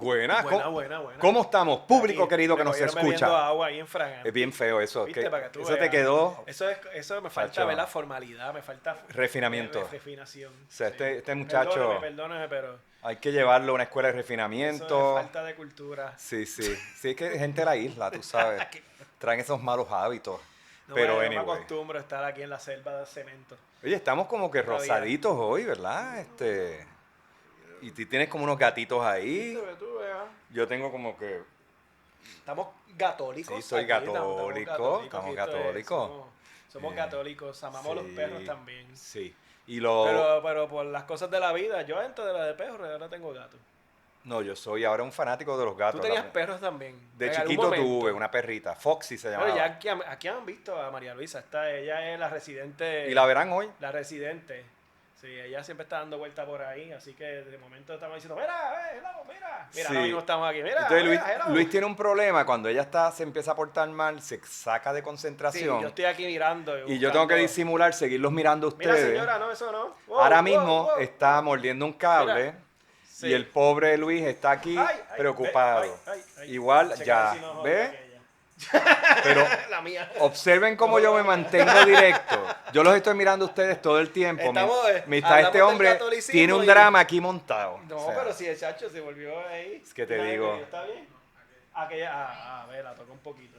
Buena, Buena. ¿cómo estamos? Público Aquí, querido que me nos cogieron bebiendo escucha. agua ahí en Fragante. Es bien feo eso. ¿Viste? Para que tú Eso te veas. quedó Eso me falta, Chacho. ver la formalidad, me falta Refinamiento. refinación. O sea, Sí. este muchacho Perdóneme, pero hay que llevarlo a una escuela de eso es refinamiento. falta de cultura. Sí. Sí, es que gente de la isla, tú sabes, traen esos malos hábitos. Pero No me anyway. acostumbro a estar aquí en la selva de cemento. Oye, estamos como que Todavía. rosaditos hoy, ¿verdad? Y tú tienes como unos gatitos ahí. Viste, tú veas. Yo tengo como que... Estamos católicos. Sí, soy aquí, gatólico, estamos aquí gatólicos. somos católicos, amamos los perros también. Sí. Pero por las cosas de la vida, yo antes de la de perros, ahora tengo gato. No, yo soy ahora un fanático de los gatos. Tú tenías perros también. De en algún chiquito momento. tuve una perrita, Foxy se llamaba. Bueno, ya aquí han visto a María Luisa. Ella es la residente. Y la verán hoy. La residente. Sí, ella siempre está dando vuelta por ahí. Así que de momento estamos diciendo, mira, hello, mira. Mira, Sí. ahora mismo estamos aquí. Mira, Entonces mira, hello. Luis tiene un problema cuando ella se empieza a portar mal, se saca de Sí, concentración. yo estoy aquí mirando. Y yo tengo que buscando. disimular, seguirlos mirando a Mira, ustedes. señora, no, eso no. Wow, Ahora wow, mismo wow. está mordiendo un cable. Mira. Sí. Y el pobre Luis está aquí Ay, preocupado. ay. Igual Ese ya, casi no jode ¿ve? aquella. Pero La mía. observen cómo yo me mantengo directo. Yo los estoy mirando a ustedes todo el tiempo. Estamos, Mientras hablamos este del hombre catolicismo tiene un y- drama aquí montado. No, O sea, pero si el chacho se volvió ahí. Es que te Mira, digo. ¿está bien? Aquella, a ver, la toca un poquito.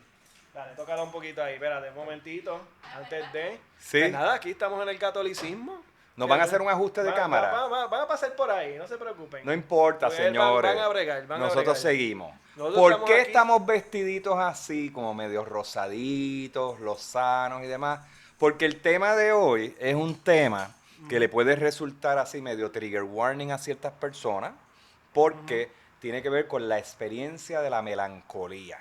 Dale, tócala un poquito ahí. Espérate, un momentito. Antes de. Sí. Pues nada, aquí estamos en el catolicismo. Nos van a hacer un ajuste de cámara. Van a pasar por ahí, no se preocupen. No importa, Pues señores. van a bregar, van a Nosotros bregar. seguimos. Nosotros ¿Por estamos qué aquí- estamos vestiditos así, como medio rosaditos, lozanos y demás? Porque el tema de hoy es un tema que le puede resultar así medio trigger warning a ciertas personas, porque tiene que ver con la experiencia de la melancolía,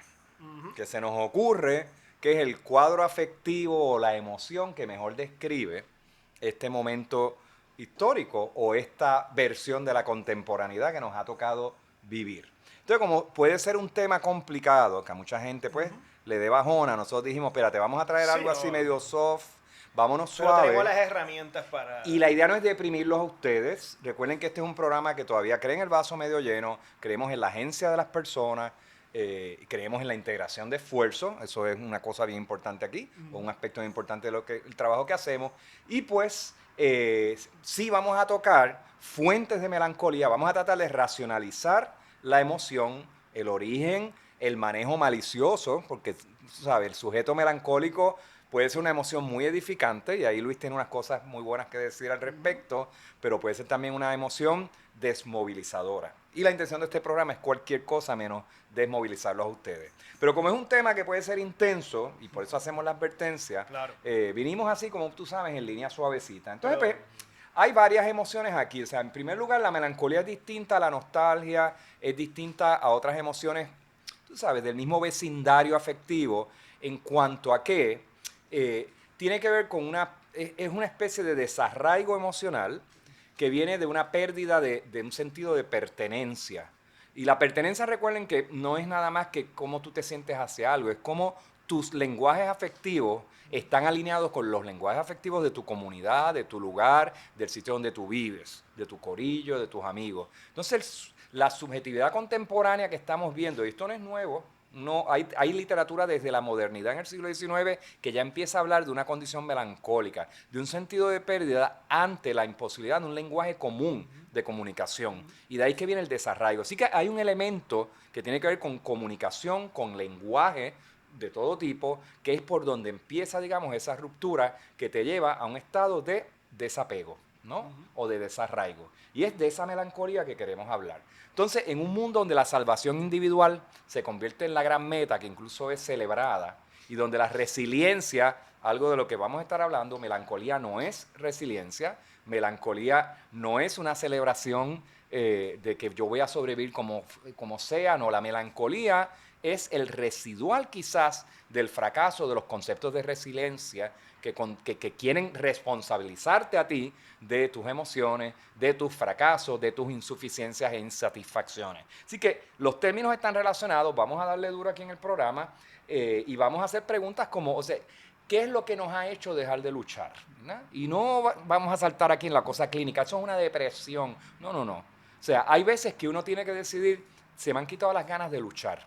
que se nos ocurre que es el cuadro afectivo o la emoción que mejor describe este momento histórico o esta versión de la contemporaneidad que nos ha tocado vivir. Entonces, como puede ser un tema complicado, que a mucha gente pues le dé bajona, nosotros dijimos, espérate, vamos a traer Sí, algo así no. medio soft, vámonos Pero suave. tenemos las herramientas para. Y la idea no es deprimirlos a ustedes. Recuerden que este es un programa que todavía cree en el vaso medio lleno, creemos en la agencia de las personas, creemos en la integración de esfuerzo, eso es una cosa bien importante aquí, o un aspecto bien importante de el trabajo que hacemos. Y pues sí vamos a tocar fuentes de melancolía, vamos a tratar de racionalizar la emoción, el origen, el manejo malicioso, porque ¿sabes? El sujeto melancólico puede ser una emoción muy edificante, y ahí Luis tiene unas cosas muy buenas que decir al respecto, pero puede ser también una emoción desmovilizadora. Y la intención de este programa es cualquier cosa menos desmovilizarlos a ustedes. Pero como es un tema que puede ser intenso, y por eso hacemos la advertencia, Claro. vinimos así, como tú sabes, en línea suavecita. Entonces, pues, hay varias emociones aquí. O sea, en primer lugar, la melancolía es distinta a la nostalgia, es distinta a otras emociones, tú sabes, del mismo vecindario afectivo, en cuanto a que tiene que ver con es una especie de desarraigo emocional que viene de una pérdida de un sentido de pertenencia. Y la pertenencia, recuerden que no es nada más que cómo tú te sientes hacia algo, es cómo tus lenguajes afectivos están alineados con los lenguajes afectivos de tu comunidad, de tu lugar, del sitio donde tú vives, de tu corillo, de tus amigos. Entonces, la subjetividad contemporánea que estamos viendo, y esto no es nuevo, no, hay literatura desde la modernidad en el siglo XIX que ya empieza a hablar de una condición melancólica, de un sentido de pérdida ante la imposibilidad de un lenguaje común de comunicación. Y de ahí que viene el desarraigo. Así que hay un elemento que tiene que ver con comunicación, con lenguaje de todo tipo, que es por donde empieza, digamos, esa ruptura que te lleva a un estado de desapego, ¿no? O de desarraigo. Y es de esa melancolía que queremos hablar. Entonces, en un mundo donde la salvación individual se convierte en la gran meta, que incluso es celebrada, y donde la resiliencia, algo de lo que vamos a estar hablando, melancolía no es resiliencia, melancolía no es una celebración de que yo voy a sobrevivir como sea, no, la melancolía es el residual quizás del fracaso de los conceptos de resiliencia que quieren responsabilizarte a ti de tus emociones, de tus fracasos, de tus insuficiencias e insatisfacciones. Así que los términos están relacionados, vamos a darle duro aquí en el programa y vamos a hacer preguntas como, o sea, ¿qué es lo que nos ha hecho dejar de luchar? ¿No? Y no vamos a saltar aquí en la cosa clínica, eso es una depresión. No. O sea, hay veces que uno tiene que decidir se me han quitado las ganas de luchar.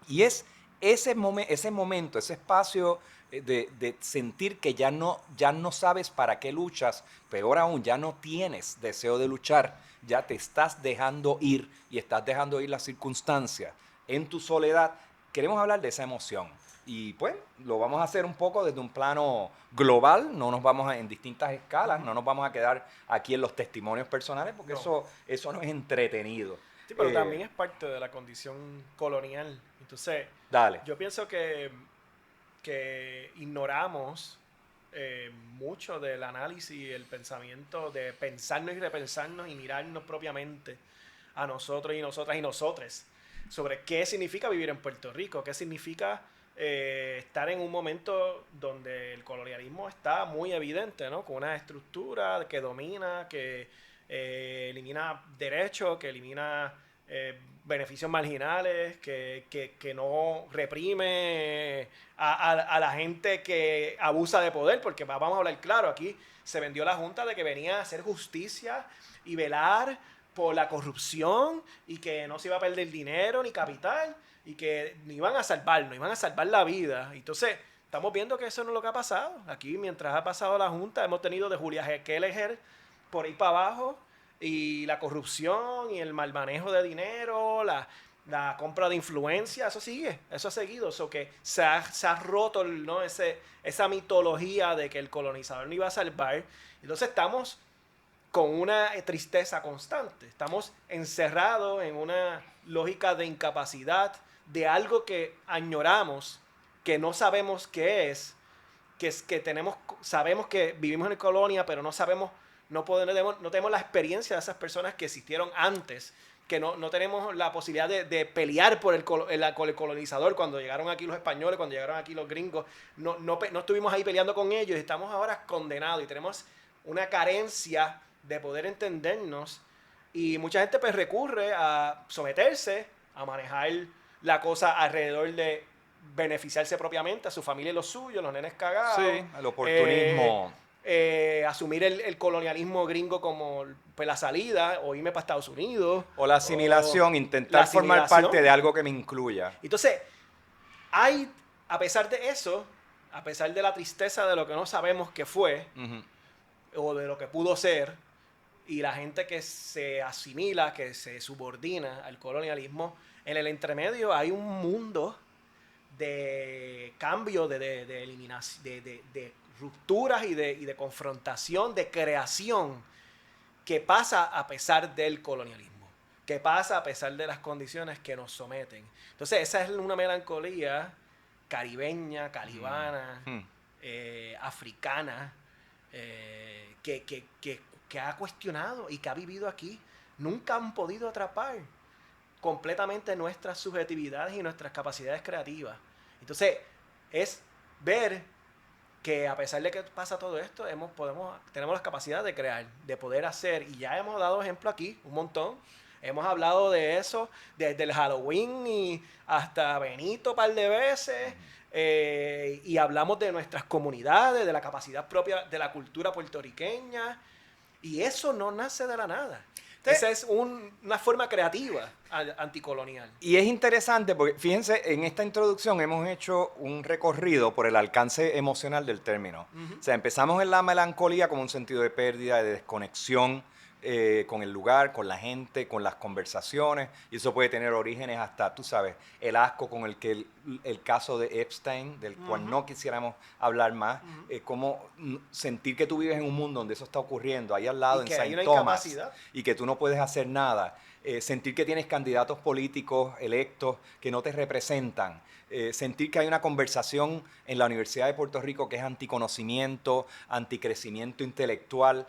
Y es ese momento, ese espacio de sentir que ya no sabes para qué luchas, peor aún, ya no tienes deseo de luchar, ya te estás dejando ir y estás dejando ir las circunstancias en tu soledad. Queremos hablar de esa emoción y pues lo vamos a hacer un poco desde un plano global, no nos vamos en distintas escalas, no nos vamos a quedar aquí en los testimonios personales porque eso no es entretenido. Sí, pero también es parte de la condición colonial. Entonces, dale. Yo pienso que ignoramos mucho del análisis, el pensamiento de pensarnos y repensarnos y mirarnos propiamente a nosotros y nosotras y nosotres sobre qué significa vivir en Puerto Rico, qué significa estar en un momento donde el colonialismo está muy evidente, ¿no? Con una estructura que domina, que elimina derechos, que elimina beneficios marginales, que no reprime a la gente que abusa de poder, porque vamos a hablar claro, aquí se vendió la Junta de que venía a hacer justicia y velar por la corrupción y que no se iba a perder dinero ni capital y que iban a salvarnos, iban a salvar la vida. Entonces, estamos viendo que eso no es lo que ha pasado. Aquí, mientras ha pasado la Junta, hemos tenido de Julia Keller por ahí para abajo, y la corrupción y el mal manejo de dinero, la compra de influencia, eso sigue, eso ha seguido. Eso que se ha roto, ¿no? esa mitología de que el colonizador no iba a salvar. Entonces estamos con una tristeza constante, estamos encerrados en una lógica de incapacidad, de algo que añoramos, que no sabemos qué es, sabemos que vivimos en colonia, pero no sabemos, no tenemos la experiencia de esas personas que existieron antes, que no tenemos la posibilidad de pelear por el colonizador cuando llegaron aquí los españoles, cuando llegaron aquí los gringos. No estuvimos ahí peleando con ellos y estamos ahora condenados y tenemos una carencia de poder entendernos, y mucha gente pues recurre a someterse, a manejar la cosa alrededor de beneficiarse propiamente a su familia y los suyos, los nenes cagados. Sí, el oportunismo. Asumir el colonialismo gringo como pues, la salida, o irme para Estados Unidos. O la asimilación, intentar formar parte de algo que me incluya. Entonces, a pesar de eso, a pesar de la tristeza de lo que no sabemos que fue, o de lo que pudo ser, y la gente que se asimila, que se subordina al colonialismo, en el entremedio hay un mundo de cambio, de eliminación, de rupturas y de confrontación, de creación, que pasa a pesar del colonialismo, que pasa a pesar de las condiciones que nos someten. Entonces esa es una melancolía caribeña, calibana, africana, que ha cuestionado y que ha vivido aquí. Nunca han podido atrapar completamente nuestras subjetividades y nuestras capacidades creativas. Entonces, es ver que a pesar de que pasa todo esto, tenemos las capacidades de crear, de poder hacer, y ya hemos dado ejemplo aquí, un montón. Hemos hablado de eso desde el Halloween y hasta Benito un par de veces, y hablamos de nuestras comunidades, de la capacidad propia de la cultura puertorriqueña, y eso no nace de la nada. Esa es una forma creativa anticolonial. Y es interesante porque, fíjense, en esta introducción hemos hecho un recorrido por el alcance emocional del término. O sea, empezamos en la melancolía como un sentido de pérdida, de desconexión con el lugar, con la gente, con las conversaciones, y eso puede tener orígenes hasta, tú sabes, el asco con el que el caso de Epstein, del cual no quisiéramos hablar más, como sentir que tú vives en un mundo donde eso está ocurriendo, ahí al lado en Saint Thomas, y que tú no puedes hacer nada, sentir que tienes candidatos políticos electos que no te representan, sentir que hay una conversación en la Universidad de Puerto Rico que es anticonocimiento, anticrecimiento intelectual,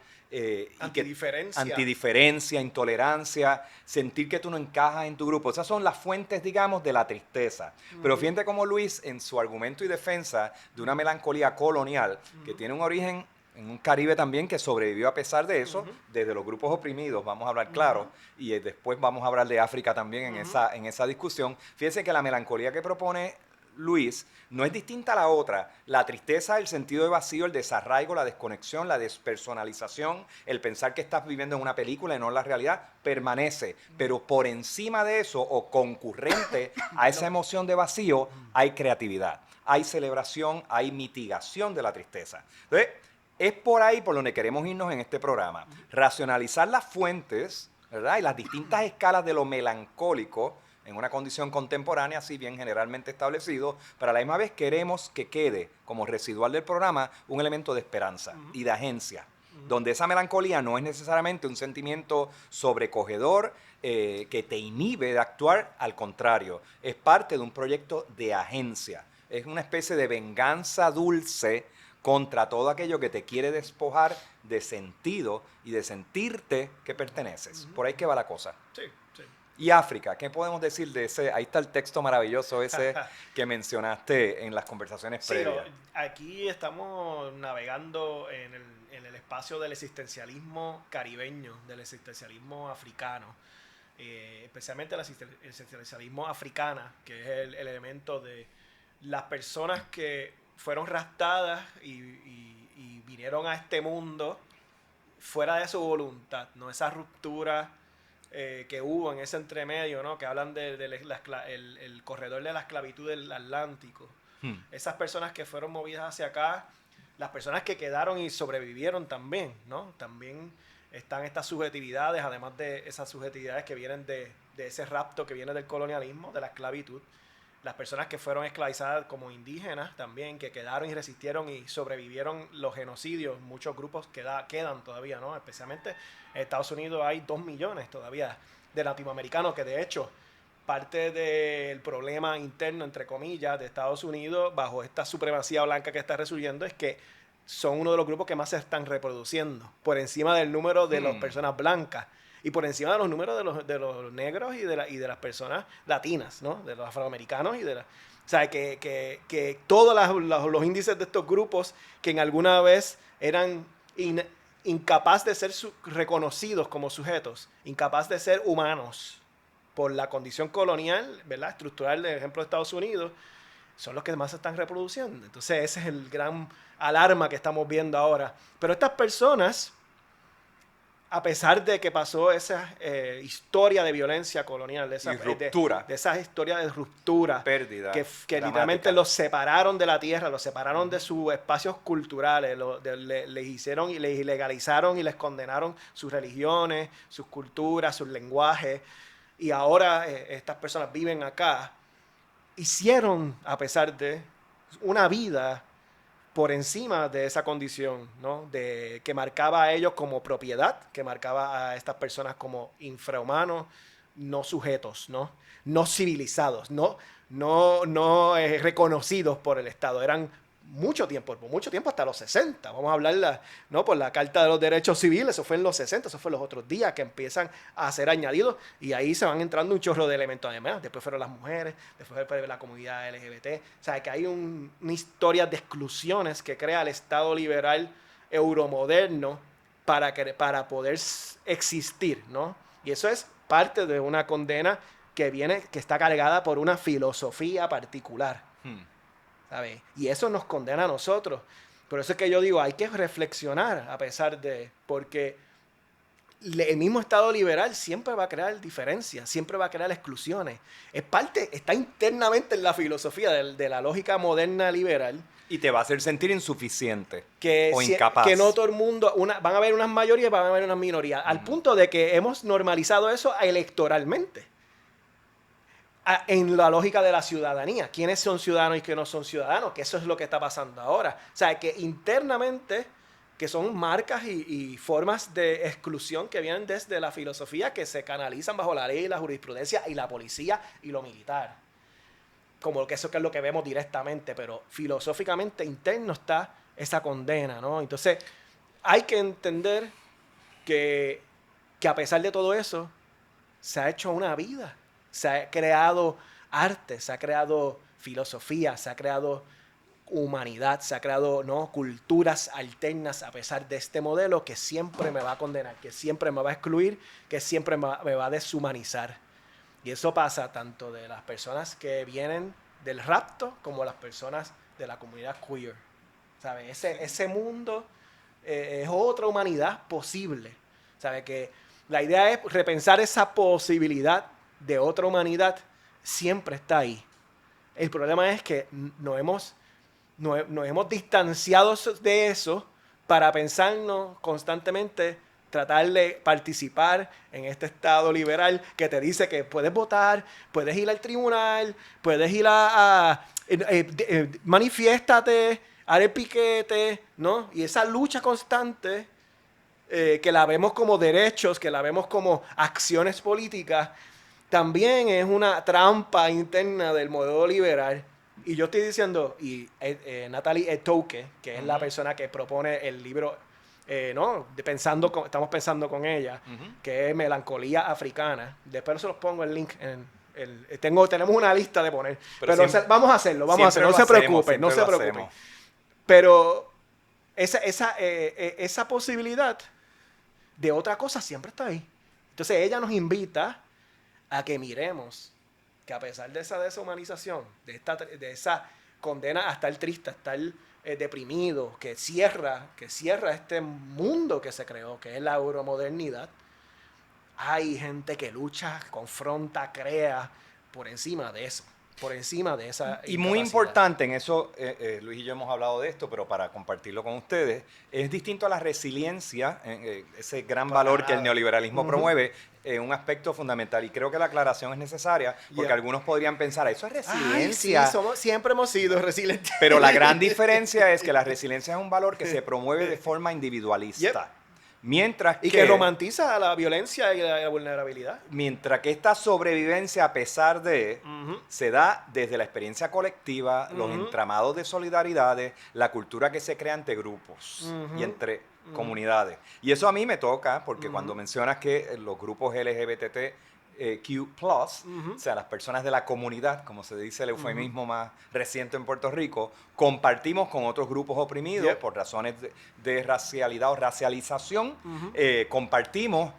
antidiferencia, intolerancia, sentir que tú no encajas en tu grupo. Esas son las fuentes, digamos, de la tristeza. Pero fíjate cómo Luis, en su argumento y defensa de una melancolía colonial, que tiene un origen en un Caribe también que sobrevivió a pesar de eso, desde los grupos oprimidos, vamos a hablar claro, y después vamos a hablar de África también en esa discusión. Fíjense que la melancolía que propone Luis, no es distinta a la otra. La tristeza, el sentido de vacío, el desarraigo, la desconexión, la despersonalización, el pensar que estás viviendo en una película y no en la realidad, permanece. Pero por encima de eso, o concurrente a esa emoción de vacío, hay creatividad, hay celebración, hay mitigación de la tristeza. Entonces, es por ahí por donde queremos irnos en este programa. Racionalizar las fuentes, ¿verdad? Y las distintas escalas de lo melancólico en una condición contemporánea, si bien generalmente establecido, pero a la misma vez queremos que quede como residual del programa un elemento de esperanza y de agencia, donde esa melancolía no es necesariamente un sentimiento sobrecogedor que te inhibe de actuar, al contrario, es parte de un proyecto de agencia, es una especie de venganza dulce contra todo aquello que te quiere despojar de sentido y de sentirte que perteneces. Por ahí que va la cosa. Sí, sí. Y África, ¿qué podemos decir de ese? Ahí está el texto maravilloso ese que mencionaste en las conversaciones previas. Sí, aquí estamos navegando en el espacio del existencialismo caribeño, del existencialismo africano, especialmente el existencialismo africana, que es el elemento de las personas que fueron raptadas y vinieron a este mundo fuera de su voluntad, ¿no? Esa ruptura que hubo en ese entremedio, ¿no? Que hablan el corredor de la esclavitud del Atlántico. Esas personas que fueron movidas hacia acá, las personas que quedaron y sobrevivieron también, ¿no? También están estas subjetividades, además de esas subjetividades que vienen de ese rapto que viene del colonialismo, de la esclavitud. Las personas que fueron esclavizadas como indígenas también, que quedaron y resistieron y sobrevivieron los genocidios. Muchos grupos quedan todavía, ¿no? Especialmente en Estados Unidos hay 2 millones todavía de latinoamericanos, que de hecho parte del problema interno, entre comillas, de Estados Unidos bajo esta supremacía blanca que está resurgiendo es que son uno de los grupos que más se están reproduciendo, por encima del número de las personas blancas. Y por encima de los números de los negros y de las personas latinas, ¿no? De los afroamericanos o sea, que todos los índices de estos grupos que en alguna vez eran incapaces de ser reconocidos como sujetos, incapaces de ser humanos por la condición colonial, ¿verdad? Estructural del ejemplo de Estados Unidos, son los que más se están reproduciendo. Entonces ese es el gran alarma que estamos viendo ahora. Pero estas personas, a pesar de que pasó esa historia de violencia colonial, de esa ruptura, de esa historia de ruptura, pérdida, que literalmente los separaron de la tierra, los separaron de sus espacios culturales, les hicieron y les ilegalizaron y les condenaron sus religiones, sus culturas, sus lenguajes, y ahora estas personas viven acá, hicieron, a pesar de una vida por encima de esa condición, ¿no? Que marcaba a ellos como propiedad, que marcaba a estas personas como infrahumanos, no sujetos, no civilizados, no reconocidos por el Estado. Eran por mucho tiempo hasta los 60. Vamos a hablar, ¿no? Por la Carta de los Derechos Civiles, eso fue en los 60, eso fue los otros días que empiezan a ser añadidos y ahí se van entrando un chorro de elementos además. Después fueron las mujeres, después fue la comunidad LGBT. O sea, que hay una historia de exclusiones que crea el Estado liberal euromoderno para poder existir, ¿no? Y eso es parte de una condena que está cargada por una filosofía particular. ¿Sabes? Y eso nos condena a nosotros. Por eso es que yo digo, hay que reflexionar a pesar de... Porque el mismo Estado liberal siempre va a crear diferencias, siempre va a crear exclusiones. Está internamente en la filosofía de la lógica moderna liberal. Y te va a hacer sentir insuficiente o incapaz. Que no todo el mundo... van a haber unas mayorías y van a haber unas minorías. Al punto de que hemos normalizado eso electoralmente. En la lógica de la ciudadanía. ¿Quiénes son ciudadanos y quiénes no son ciudadanos? Que eso es lo que está pasando ahora. O sea, que internamente, que son marcas y formas de exclusión que vienen desde la filosofía que se canalizan bajo la ley y la jurisprudencia y la policía y lo militar. Como que eso que es lo que vemos directamente, pero filosóficamente interno está esa condena, ¿no? Entonces, hay que entender que a pesar de todo eso, se ha hecho una vida. Se ha creado arte, se ha creado filosofía, se ha creado humanidad, se ha creado, ¿no? Culturas alternas a pesar de este modelo que siempre me va a condenar, que siempre me va a excluir, que siempre me va a deshumanizar. Y eso pasa tanto de las personas que vienen del rapto como las personas de la comunidad queer. ¿Sabes? Ese mundo es otra humanidad posible. ¿Sabes? Que la idea es repensar esa posibilidad de otra humanidad, siempre está ahí. El problema es que nos hemos distanciado de eso para pensarnos constantemente, tratar de participar en este estado liberal que te dice que puedes votar, puedes ir al tribunal, puedes ir manifiéstate, haz el piquete, ¿no? Y esa lucha constante, que la vemos como derechos, que la vemos como acciones políticas, también es una trampa interna del modelo liberal. Y yo estoy diciendo, y Natalie Etouke, que es la persona que propone el libro, ¿no? Estamos pensando con ella, que es Melancolía Africana. Después se los pongo el link tenemos una lista de poner. Pero vamos a hacerlo, no se preocupe, no se preocupe. Pero esa posibilidad de otra cosa siempre está ahí. Entonces ella nos invita a que miremos que a pesar de esa deshumanización, de esa condena a estar triste, a estar deprimido, que cierra este mundo que se creó, que es la euromodernidad, hay gente que lucha, confronta, crea por encima de eso, por encima de esa y muy importante en eso, Luis y yo hemos hablado de esto, pero para compartirlo con ustedes, es distinto a la resiliencia, ese gran valor que el neoliberalismo promueve, un aspecto fundamental, y creo que la aclaración es necesaria, porque algunos podrían pensar, eso es resiliencia. Ay, sí, siempre hemos sido resilientes. Pero la gran diferencia es que la resiliencia es un valor que se promueve de forma individualista. Mientras que romantiza la violencia y la vulnerabilidad. Mientras que esta sobrevivencia, a pesar de, se da desde la experiencia colectiva, los entramados de solidaridades, la cultura que se crea entre grupos y entre comunidades. Y eso a mí me toca, porque cuando mencionas que los grupos LGBTQ+, o sea, las personas de la comunidad, como se dice el eufemismo más reciente en Puerto Rico, compartimos con otros grupos oprimidos por razones de racialidad o racialización, compartimos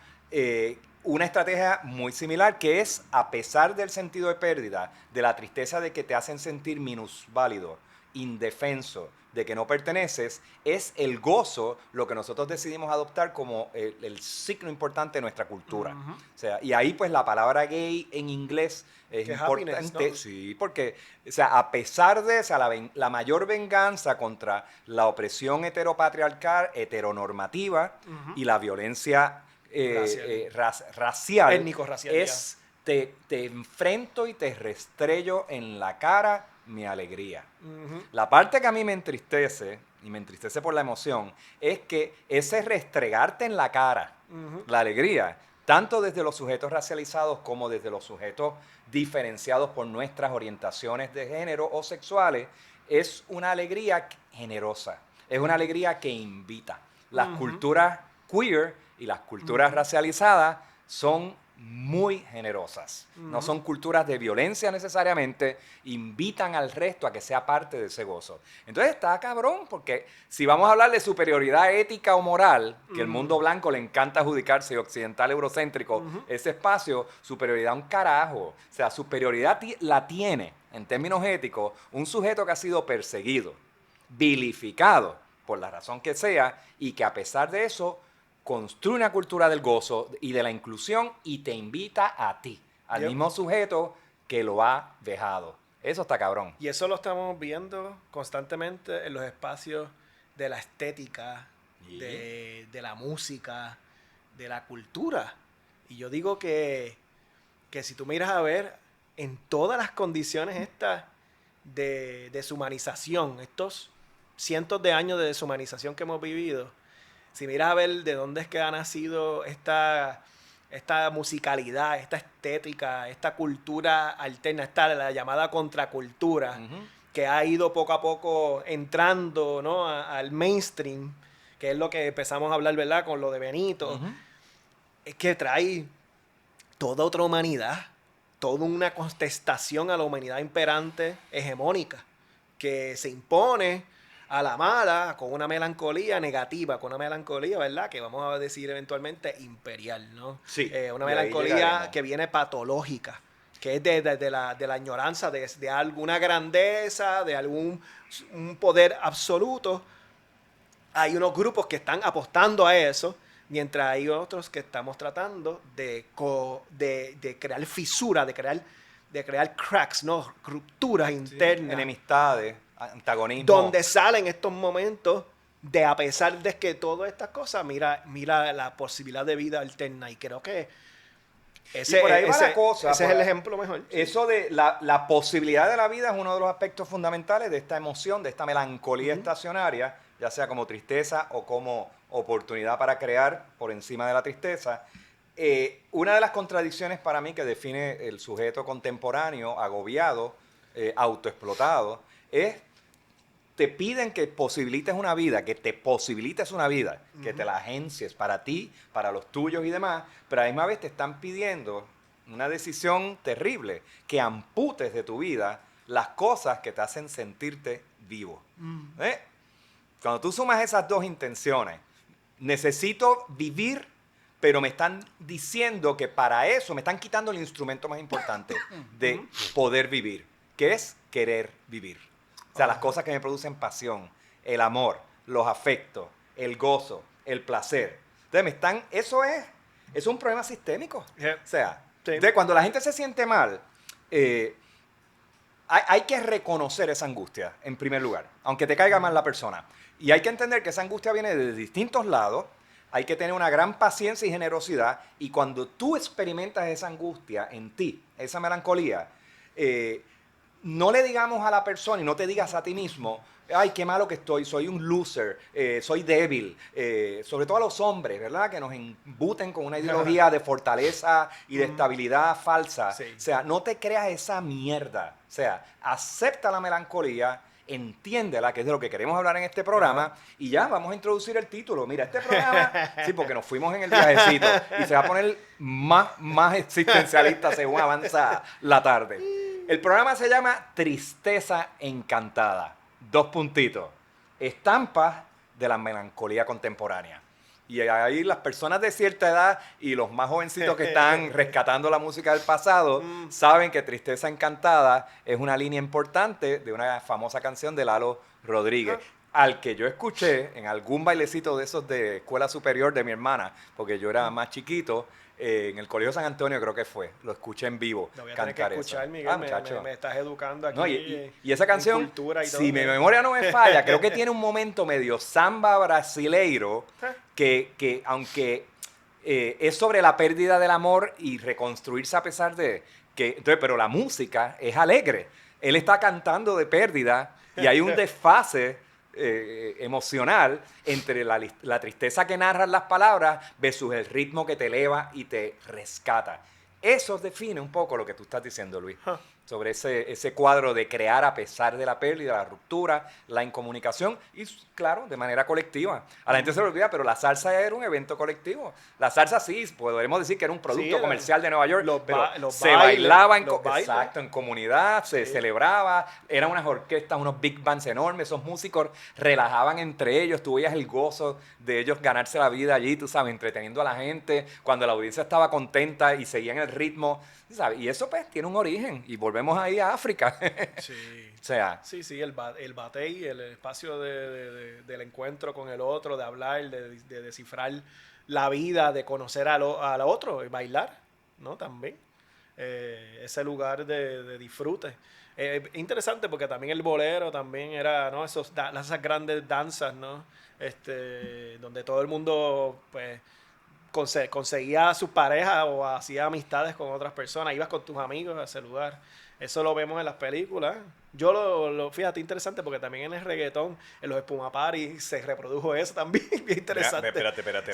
una estrategia muy similar, que es, a pesar del sentido de pérdida, de la tristeza de que te hacen sentir minusválido, indefenso, de que no perteneces, es el gozo lo que nosotros decidimos adoptar como el signo importante de nuestra cultura. O sea, y ahí pues la palabra gay en inglés es importante. ¿No? Sí, porque, o sea, a pesar de esa, la mayor venganza contra la opresión heteropatriarcal, heteronormativa y la violencia racial étnico-racial, es te enfrento y te restrello en la cara mi alegría. La parte que a mí me entristece, y me entristece por la emoción, es que ese restregarte en la cara, la alegría, tanto desde los sujetos racializados como desde los sujetos diferenciados por nuestras orientaciones de género o sexuales, es una alegría generosa, es una alegría que invita. Las culturas queer y las culturas racializadas son muy generosas. No son culturas de violencia necesariamente, invitan al resto a que sea parte de ese gozo. Entonces está cabrón, porque si vamos a hablar de superioridad ética o moral, que el mundo blanco le encanta adjudicarse, y occidental eurocéntrico, ese espacio, superioridad un carajo. O sea, superioridad la tiene, en términos éticos, un sujeto que ha sido perseguido, vilificado, por la razón que sea, y que a pesar de eso construye una cultura del gozo y de la inclusión y te invita a ti, al mismo sujeto que lo ha dejado. Eso está cabrón. Y eso lo estamos viendo constantemente en los espacios de la estética, de la música, de la cultura. Y yo digo que si tú miras a ver, en todas las condiciones estas de deshumanización, estos cientos de años de deshumanización que hemos vivido, si miras a ver de dónde es que ha nacido esta musicalidad, esta estética, esta cultura alterna, la llamada contracultura, que ha ido poco a poco entrando, ¿no?, al mainstream, que es lo que empezamos a hablar, ¿verdad?, con lo de Benito, es que trae toda otra humanidad, toda una contestación a la humanidad imperante, hegemónica, que se impone a la mala, con una melancolía negativa, con una melancolía, ¿verdad?, que vamos a decir eventualmente imperial, ¿no? Sí. Una melancolía que viene patológica. que es de la añoranza de alguna grandeza, de algún un poder absoluto. Hay unos grupos que están apostando a eso, mientras hay otros que estamos tratando de crear fisuras, de crear cracks, ¿no? Rupturas internas. Enemistades, antagonismo. Donde salen estos momentos de, a pesar de que todas estas cosas, mira la posibilidad de vida alterna. Y creo que ese es el ejemplo mejor. Eso de la posibilidad de la vida es uno de los aspectos fundamentales de esta emoción, de esta melancolía estacionaria, ya sea como tristeza o como oportunidad para crear por encima de la tristeza. Una de las contradicciones para mí que define el sujeto contemporáneo, agobiado, autoexplotado, es te piden que posibilites una vida, que te posibilites una vida, que te la agencies para ti, para los tuyos y demás, pero a la misma vez te están pidiendo una decisión terrible, que amputes de tu vida las cosas que te hacen sentirte vivo. Cuando tú sumas esas dos intenciones, necesito vivir, pero me están diciendo que para eso me están quitando el instrumento más importante de poder vivir, que es querer vivir. O sea, las cosas que me producen pasión, el amor, los afectos, el gozo, el placer. Entonces eso es un problema sistémico. O sea, entonces, cuando la gente se siente mal, hay que reconocer esa angustia, en primer lugar, aunque te caiga mal la persona. Y hay que entender que esa angustia viene de distintos lados. Hay que tener una gran paciencia y generosidad. Y cuando tú experimentas esa angustia en ti, esa melancolía, no le digamos a la persona y no te digas a ti mismo, ay, qué malo que estoy, soy un loser, soy débil. Sobre todo a los hombres, ¿verdad? Que nos embuten con una ideología de fortaleza y de estabilidad falsa. Sí. O sea, no te creas esa mierda. O sea, acepta la melancolía, entiéndela, que es de lo que queremos hablar en este programa, y ya vamos a introducir el título. Mira, este programa, sí, porque nos fuimos en el viajecito, y se va a poner más existencialista según avanza la tarde. El programa se llama Tristeza Encantada. 2 puntitos. Estampas de la melancolía contemporánea. Y ahí las personas de cierta edad y los más jovencitos que están rescatando la música del pasado saben que Tristeza Encantada es una línea importante de una famosa canción de Lalo Rodríguez, al que yo escuché en algún bailecito de esos de escuela superior de mi hermana, porque yo era más chiquito, en el Colegio San Antonio creo que fue, lo escuché en vivo. Lo voy a tener que escuchar, eso. Miguel, me estás educando aquí. No, y esa canción, cultura y todo, si mi memoria no me falla, creo que tiene un momento medio samba brasileiro, que aunque es sobre la pérdida del amor y reconstruirse a pesar de que, entonces, pero la música es alegre. Él está cantando de pérdida y hay un desfase emocional entre la tristeza que narran las palabras versus el ritmo que te eleva y te rescata. Eso define un poco lo que tú estás diciendo, Luis, sobre ese cuadro de crear a pesar de la pérdida, la ruptura, la incomunicación y, claro, de manera colectiva. A la gente se le olvida, pero la salsa era un evento colectivo. La salsa sí, podemos decir que era un producto comercial de Nueva York, pero se bailaba en comunidad, se celebraba, eran unas orquestas, unos big bands enormes, esos músicos relajaban entre ellos, tú veías el gozo de ellos ganarse la vida allí, tú sabes, entreteniendo a la gente, cuando la audiencia estaba contenta y seguían el ritmo, ¿sabes? Y eso pues tiene un origen, y volvemos ahí a África. Sí. O sea, sí, el batey, el espacio del encuentro con el otro, de hablar, de descifrar la vida, de conocer al otro, y bailar, ¿no? También. Ese lugar de disfrute. Interesante porque también el bolero también era, ¿no? Esas grandes danzas, ¿no? Donde todo el mundo, pues, conseguía a sus parejas o hacía amistades con otras personas, ibas con tus amigos a ese lugar. Eso lo vemos en las películas. Yo fíjate, interesante porque también en el reggaetón, en los Espuma Party, se reprodujo eso también. Bien interesante. Espérate.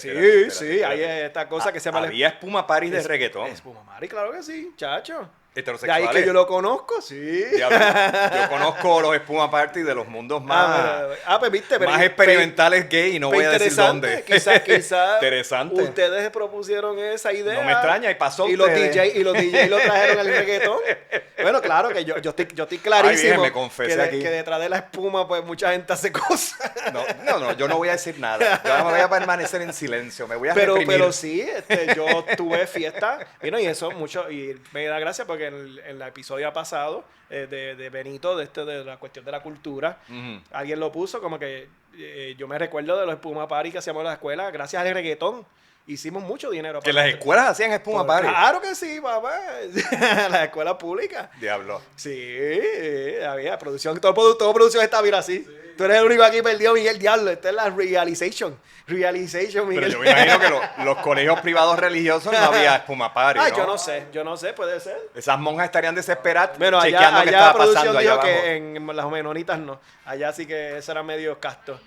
Sí, hay esta cosa que se llama... Había Espuma Party de reggaetón. Espuma Party, claro que sí, chacho. Heterosexuales. De ahí que yo lo conozco, sí. Diablo, yo conozco los Espuma Party de los mundos más, pues viste, más experimentales gay y no voy a decir dónde. Quizás Interesante. Ustedes propusieron esa idea. No me extraña y pasó y los DJ lo trajeron al reggaetón. Bueno, claro que yo estoy clarísimo Ay, bien, me confesé aquí. que detrás de la espuma pues mucha gente hace cosas. No, yo no voy a decir nada. Yo ahora me voy a permanecer en silencio, me voy a reprimir. Pero sí, yo tuve fiesta, y eso mucho, y me da gracia porque en el episodio pasado de Benito, de la cuestión de la cultura, alguien lo puso como que yo me recuerdo de los espuma party que hacíamos en la escuela, gracias al reggaetón. Hicimos mucho dinero. Que las escuelas hacían espuma party. Claro que sí, papá. Las escuelas públicas. Diablo. Sí, había producción. Todo producción está bien así. Sí. Tú eres el único aquí perdido, Miguel Diablo. Esta es la realization. Realization, Miguel. Pero yo me imagino que los colegios privados religiosos no había espuma party, ¿no? Yo no sé, puede ser. Esas monjas estarían desesperadas bueno, chequeando qué allá estaba producción pasando allá dijo abajo. que en las menonitas no. Allá sí que eso era medio casto.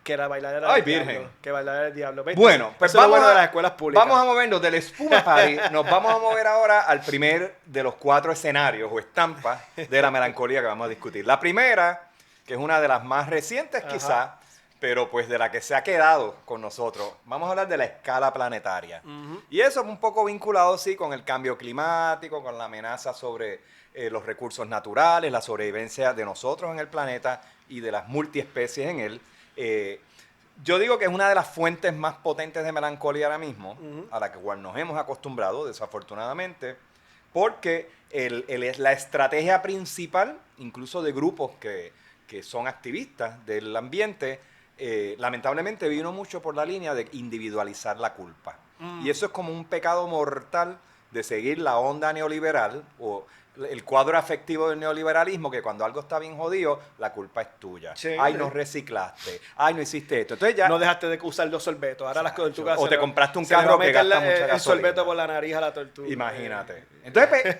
Que era bailadera Ay, del virgen. diablo. Que bailadera del diablo. ¿Viste? Bueno, pues eso es lo vamos bueno de las escuelas públicas. Vamos a movernos del espuma party. Nos vamos a mover ahora al primer de los 4 escenarios o estampas de la melancolía que vamos a discutir. La primera, que es una de las más recientes quizás, pero pues de la que se ha quedado con nosotros. Vamos a hablar de la escala planetaria. Y eso es un poco vinculado, sí, con el cambio climático, con la amenaza sobre los recursos naturales, la sobrevivencia de nosotros en el planeta y de las multiespecies en él. Yo digo que es una de las fuentes más potentes de melancolía ahora mismo, a la que igual nos hemos acostumbrado, desafortunadamente, porque la estrategia principal, incluso de grupos que son activistas del ambiente, lamentablemente vino mucho por la línea de individualizar la culpa. Y eso es como un pecado mortal de seguir la onda neoliberal o el cuadro afectivo del neoliberalismo, que cuando algo está bien jodido, la culpa es tuya. Sí, ay, no reciclaste. Ay, no hiciste esto. Entonces ya no dejaste de usar los sorbetos. Ahora las cosas en tu casa. O te compraste un carro que gasta mucha gasolina. El sorbeto por la nariz a la tortuga. Imagínate. Entonces,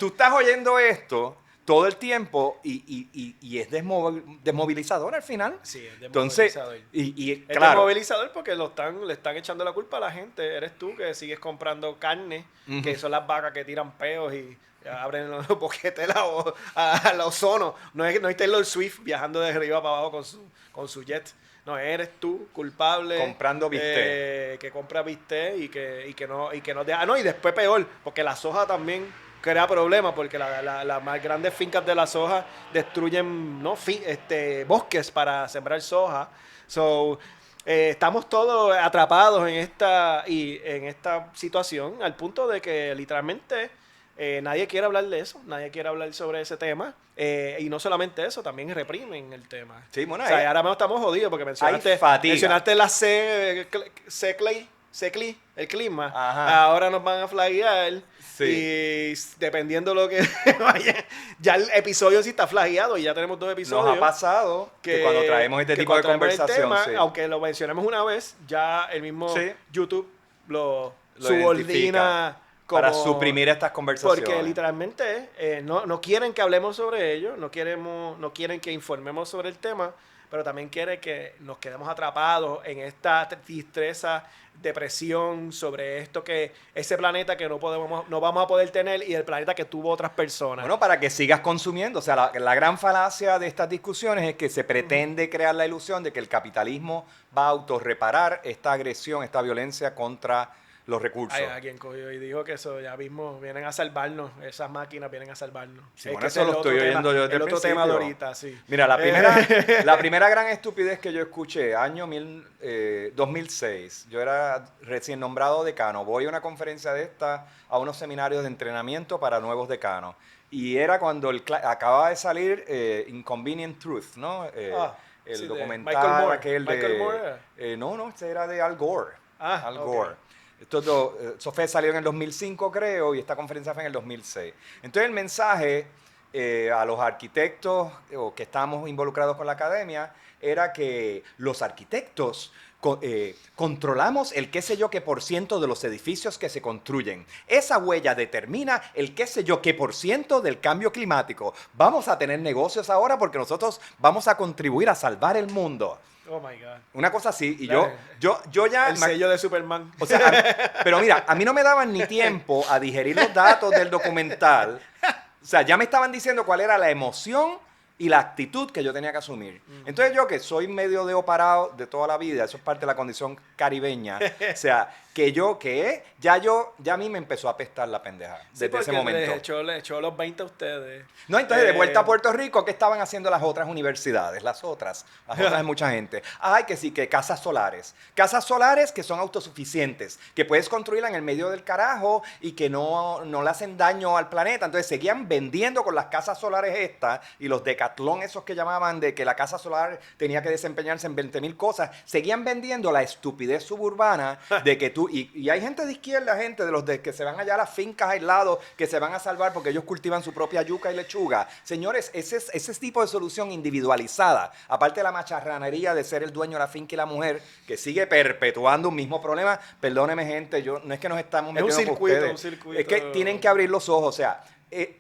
tú estás oyendo esto todo el tiempo y es desmovilizador al final. Sí, es desmovilizador. Entonces, es claro, desmovilizador porque le están echando la culpa a la gente. Eres tú que sigues comprando carne, que son las vacas que tiran peos y abren los boquetes al ozono. No es Taylor Swift viajando de arriba para abajo con su jet. No, eres tú culpable. Comprando bistec. Que compra bistec y que no deja. No, y después peor, porque la soja también crea problemas, porque las más grandes fincas de la soja destruyen bosques para sembrar soja. Estamos todos atrapados en esta situación, al punto de que literalmente nadie quiere hablar de eso, nadie quiere hablar sobre ese tema, y no solamente eso, también reprimen el tema. Sí, bueno, ahora mismo estamos jodidos porque mencionaste la CECLI, el clima. Ajá. Ahora nos van a flaguear. Sí. Y dependiendo lo que vaya, ya el episodio sí está flagueado y ya tenemos 2 episodios. Nos ha pasado que cuando traemos este tipo de conversación, sí, aunque lo mencionemos una vez, ya el mismo YouTube lo subordina para suprimir estas conversaciones. Porque literalmente no quieren que hablemos sobre ello, no quieren que informemos sobre el tema, pero también quieren que nos quedemos atrapados en esta tristeza, depresión sobre ese planeta que no vamos a poder tener y el planeta que tuvo otras personas. Bueno, para que sigas consumiendo. O sea, la gran falacia de estas discusiones es que se pretende crear la ilusión de que el capitalismo va a autorreparar esta agresión, esta violencia contra los recursos. Hay alguien cogió y dijo que eso ya mismo vienen a salvarnos, esas máquinas vienen a salvarnos. Sí, bueno, eso lo estoy oyendo yo desde el otro tema de ahorita, sí. Mira, la primera gran estupidez que yo escuché, año 2006, yo era recién nombrado decano, voy a una conferencia de esta, a unos seminarios de entrenamiento para nuevos decanos, y era cuando acababa de salir Inconvenient Truth, ¿no? El documental Michael Moore. No, este era de Al Gore. Al Gore. Eso salió en el 2005, creo, y esta conferencia fue en el 2006. Entonces, el mensaje a los arquitectos o que estamos involucrados con la academia era que los arquitectos controlamos el qué sé yo qué % de los edificios que se construyen. Esa huella determina el qué sé yo qué % del cambio climático. Vamos a tener negocios ahora porque nosotros vamos a contribuir a salvar el mundo. Oh my God. Una cosa así, y yo ya... El sello de Superman. O sea, pero mira, a mí no me daban ni tiempo a digerir los datos del documental. O sea, ya me estaban diciendo cuál era la emoción y la actitud que yo tenía que asumir. Entonces yo, que soy medio de oparado de toda la vida, eso es parte de la condición caribeña, o sea, ya a mí me empezó a apestar la pendeja Sí, desde ese porque momento. le echó los 20 a ustedes. No, entonces de vuelta a Puerto Rico, ¿qué estaban haciendo las otras universidades? Las otras de mucha gente. Ay, que sí, que casas solares. Casas solares que son autosuficientes, que puedes construirla en el medio del carajo y que no le hacen daño al planeta. Entonces seguían vendiendo con las casas solares estas y los decatlón esos que llamaban de que la casa solar tenía que desempeñarse en 20,000 cosas. Seguían vendiendo la estupidez suburbana de que tú, y hay gente de izquierda, gente de los de que se van allá a las fincas aislados, que se van a salvar porque ellos cultivan su propia yuca y lechuga. Señores, ese tipo de solución individualizada, aparte de la macharranería de ser el dueño de la finca y la mujer, que sigue perpetuando un mismo problema. Perdóneme, gente, no es que nos estamos metiendo con ustedes. Un circuito. Es que tienen que abrir los ojos, o sea, es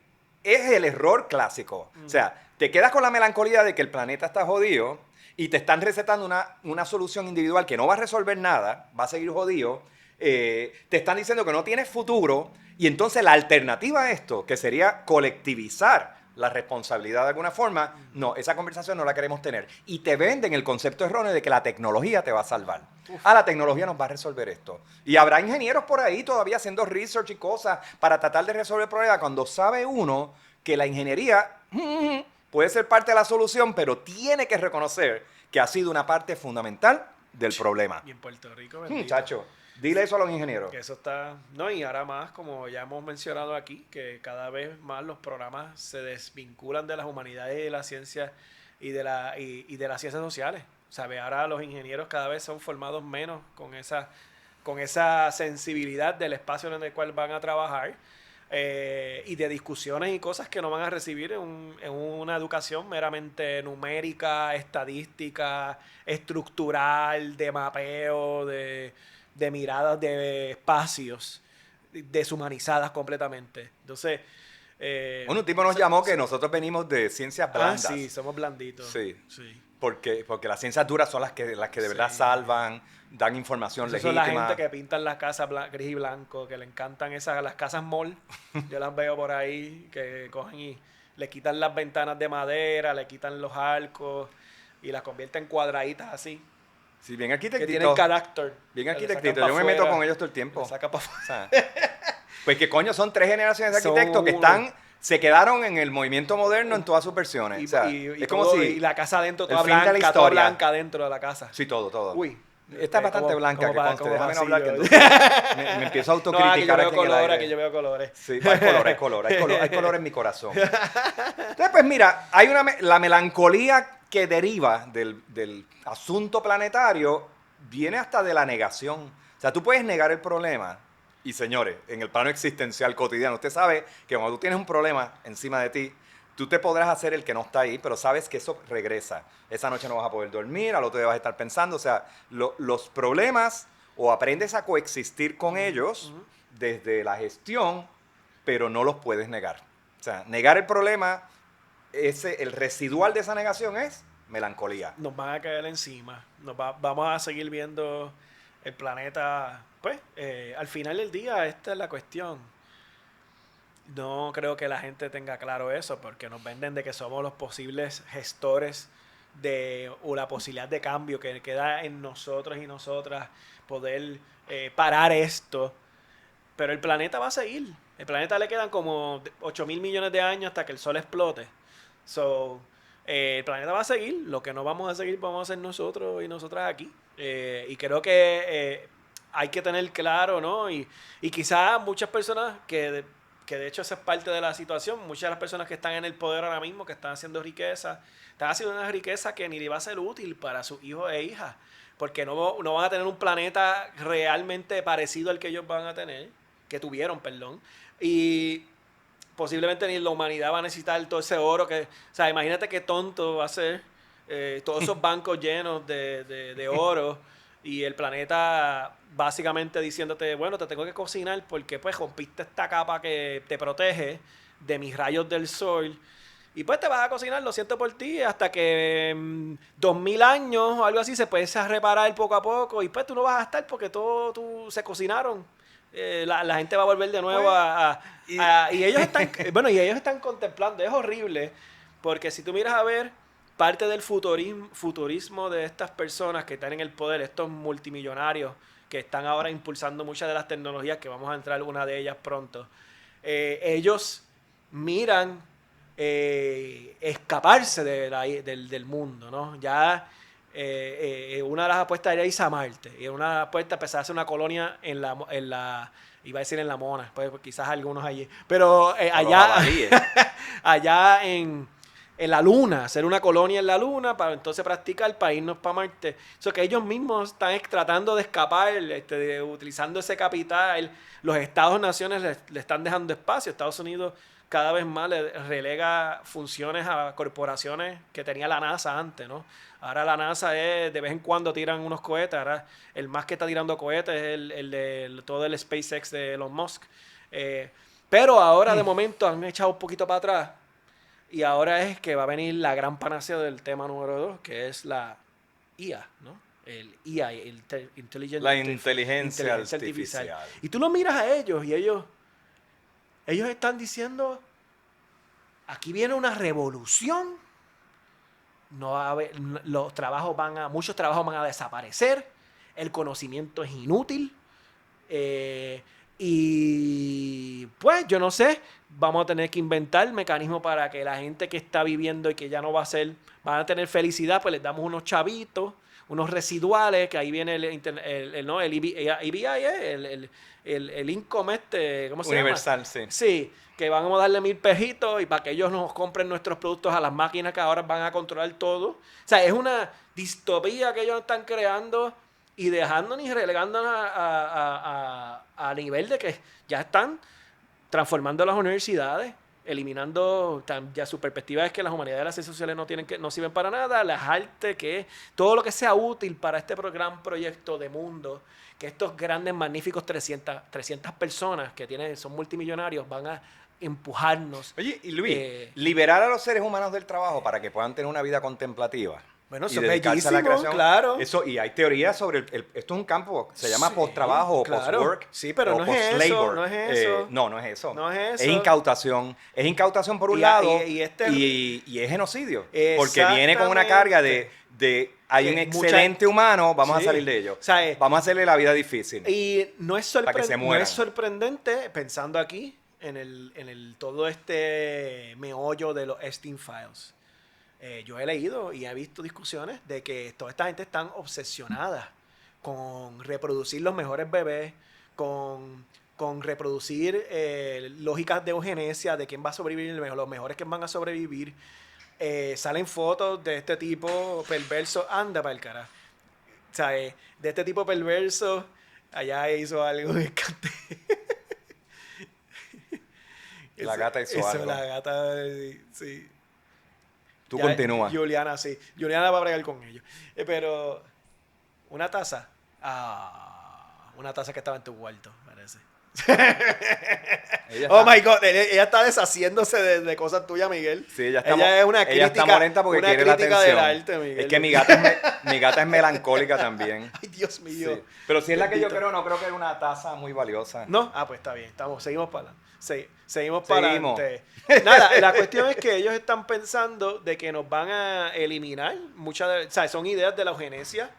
el error clásico. O sea, te quedas con la melancolía de que el planeta está jodido y te están recetando una solución individual que no va a resolver nada, va a seguir jodido. Te están diciendo que no tienes futuro y entonces la alternativa a esto, que sería colectivizar la responsabilidad de alguna forma, no, esa conversación no la queremos tener. Y te venden el concepto erróneo de que la tecnología te va a salvar. La tecnología nos va a resolver esto. Y habrá ingenieros por ahí todavía haciendo research y cosas para tratar de resolver el problema cuando sabe uno que la ingeniería puede ser parte de la solución, pero tiene que reconocer que ha sido una parte fundamental del problema. Y en Puerto Rico, bendito. Chacho, dile eso a los ingenieros. Que eso está... No, y ahora más, como ya hemos mencionado aquí, que cada vez más los programas se desvinculan de las humanidades y de la ciencia y de las ciencias sociales. O sea, ahora los ingenieros cada vez son formados menos con esa sensibilidad del espacio en el cual van a trabajar y de discusiones y cosas que no van a recibir en una educación meramente numérica, estadística, estructural, de mapeo, de miradas de espacios deshumanizadas completamente. Entonces... un tipo nos llamó que nosotros venimos de ciencias blandas. sí, somos blanditos. Sí. Porque las ciencias duras son las que de verdad salvan, dan información Son legítima. la gente que pintan las casas gris y blanco, que le encantan las casas mall. Yo las veo por ahí, que cogen y le quitan las ventanas de madera, le quitan los arcos y las convierten en cuadraditas así. Sí, bien arquitectito. Que tienen carácter. Bien arquitectito. Yo me meto con ellos todo el tiempo. Saca para afuera. O sea, pues que coño, son 3 generaciones de arquitectos que se quedaron en el movimiento moderno en todas sus versiones. Y, o sea, y es como todo, si... y la casa adentro el toda fin de la blanca, toda historia. blanca dentro de la casa. Sí, todo. Uy. Esta es bastante blanca, que conste. Déjame no hablar, que yo... entonces me empiezo a autocriticar no, aquí en el aire. que yo veo colores. Sí, hay color en mi corazón. Entonces, pues mira, hay la melancolía que deriva del asunto planetario viene hasta de la negación. O sea, tú puedes negar el problema. Y señores, en el plano existencial cotidiano, usted sabe que cuando tú tienes un problema encima de ti, tú te podrás hacer el que no está ahí, pero sabes que eso regresa. Esa noche no vas a poder dormir, al otro día vas a estar pensando. O sea, los problemas, o aprendes a coexistir con ellos desde la gestión, pero no los puedes negar. O sea, negar el problema, el residual de esa negación es melancolía. Nos van a caer encima. Vamos a seguir viendo el planeta. Pues, al final del día, esta es la cuestión. No creo que la gente tenga claro eso, porque nos venden de que somos los posibles gestores o la posibilidad de cambio que queda en nosotros y nosotras poder parar esto. Pero el planeta va a seguir. El planeta le quedan como 8,000 millones de años hasta que el sol explote. El planeta va a seguir. Lo que no vamos a seguir vamos a ser nosotros y nosotras aquí. Y creo que hay que tener claro, ¿no? Y quizás muchas personas que de hecho esa es parte de la situación, muchas de las personas que están en el poder ahora mismo, que están haciendo riqueza, están haciendo una riqueza que ni le va a ser útil para sus hijos e hijas, porque no van a tener un planeta realmente parecido al que ellos van a tener, que tuvieron, perdón, y posiblemente ni la humanidad va a necesitar todo ese oro o sea, imagínate qué tonto va a ser todos esos bancos llenos de oro y el planeta básicamente diciéndote, bueno, te tengo que cocinar porque pues rompiste esta capa que te protege de mis rayos del sol y pues te vas a cocinar, lo siento por ti, hasta que 2,000 años o algo así se puede reparar poco a poco y pues tú no vas a estar porque todo se cocinaron. La gente va a volver de nuevo y ellos están y ellos están contemplando, es horrible porque si tú miras a ver parte del futurismo de estas personas que están en el poder, estos multimillonarios que están ahora impulsando muchas de las tecnologías, que vamos a entrar una de ellas pronto, ellos miran escaparse del mundo, ¿no? Ya una de las apuestas era irse a Marte, y una apuesta empezar a hacer una colonia en la iba a decir en la Mona, pues quizás algunos allí, pero allá, allá en la Luna, hacer una colonia en la Luna para entonces practicar para irnos para Marte. Eso que ellos mismos están tratando de escapar, utilizando ese capital. Los Estados-naciones le están dejando espacio. Estados Unidos cada vez más le relega funciones a corporaciones que tenía la NASA antes, ¿no? Ahora la NASA de vez en cuando tiran unos cohetes. Ahora el más que está tirando cohetes es el de todo el SpaceX de Elon Musk. Pero ahora de momento han echado un poquito para atrás. Y ahora es que va a venir la gran panacea del tema número 2, que es la IA, ¿no? El IA, la inteligencia artificial. Y tú lo miras a ellos y ellos están diciendo, aquí viene una revolución, no va a haber, muchos trabajos van a desaparecer, el conocimiento es inútil, y pues yo no sé, vamos a tener que inventar mecanismos para que la gente que está viviendo y que ya no va a ser, van a tener felicidad, pues les damos unos chavitos, unos residuales, que ahí viene el income ¿cómo se Universal, llama? sí. Sí, que vamos a darle 1,000 pejitos y para que ellos nos compren nuestros productos a las máquinas que ahora van a controlar todo. O sea, es una distopía que ellos están creando y dejándonos y relegándonos a nivel de que ya están transformando las universidades, eliminando, ya su perspectiva es que las humanidades y las ciencias sociales no sirven para nada, las artes, que todo lo que sea útil para este gran proyecto de mundo, que estos grandes, magníficos 300 personas que son multimillonarios van a empujarnos. Oye, y Luis, liberar a los seres humanos del trabajo para que puedan tener una vida contemplativa. Bueno, eso es bellísimo, claro. Eso, y hay teorías sobre esto es un campo, se llama post-trabajo o post-work. Sí, pero no es eso, no es eso. No es eso. No es eso. Es incautación. Es incautación por un lado y es genocidio. Porque viene con una carga de hay un excelente humano, vamos a salir de ello. O sea, vamos a hacerle la vida difícil. Y no es sorprendente, pensando aquí, en todo este meollo de los Epstein Files. Yo he leído y he visto discusiones de que toda esta gente están obsesionada con reproducir los mejores bebés, con reproducir lógicas de eugenesia, de quién va a sobrevivir, los mejores que van a sobrevivir. Salen fotos de este tipo perverso, anda para el carajo. O sea, de este tipo perverso, allá hizo algo de La gata hizo algo. La gata, sí. Tú continúas. Juliana, sí. Juliana va a bregar con ellos. Pero, una taza. Una taza que estaba en tu cuarto, parece. Oh my God, ella está deshaciéndose de cosas tuyas, Miguel. Sí, ella es una crítica. Ella está molesta porque quiere la atención. Del arte, Miguel. Es que mi gata es melancólica también. Ay, Dios mío. Sí. Pero si es la que yo creo, no creo que es una taza muy valiosa. ¿No? Pues está bien. Seguimos para adelante. Seguimos para adelante. Nada, la cuestión es que ellos están pensando de que nos van a eliminar o sea, son ideas de la eugenesia,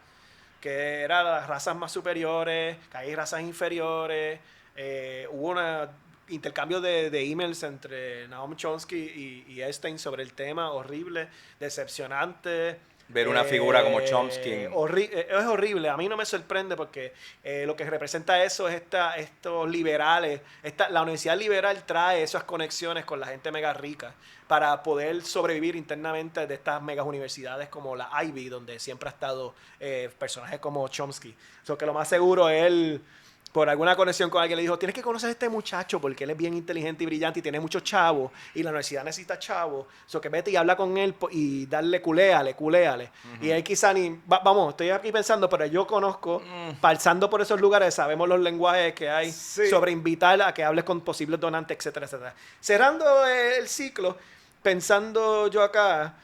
que eran las razas más superiores, que hay razas inferiores. Hubo un intercambio de emails entre Noam Chomsky y Epstein sobre el tema, horrible, decepcionante. Ver una figura como Chomsky. Es horrible. A mí no me sorprende porque lo que representa eso es estos liberales. La universidad liberal trae esas conexiones con la gente mega rica para poder sobrevivir internamente de estas megas universidades como la Ivy, donde siempre ha estado personajes como Chomsky. Que lo más seguro él, por alguna conexión con alguien, le dijo, tienes que conocer a este muchacho porque él es bien inteligente y brillante y tiene muchos chavos y la universidad necesita chavos. Que vete y habla con él y darle culéale. Uh-huh. Y él quizá vamos, estoy aquí pensando, pero yo conozco, pasando por esos lugares, sabemos los lenguajes que hay sobre invitar a que hables con posibles donantes, etcétera, etcétera. Cerrando el ciclo, pensando yo acá,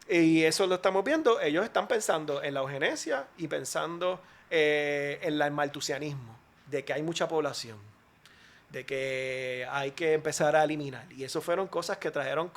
y eso lo estamos viendo, ellos están pensando en la eugenesia y pensando en el maltusianismo, de que hay mucha población, de que hay que empezar a eliminar. Y eso fueron cosas que trajeron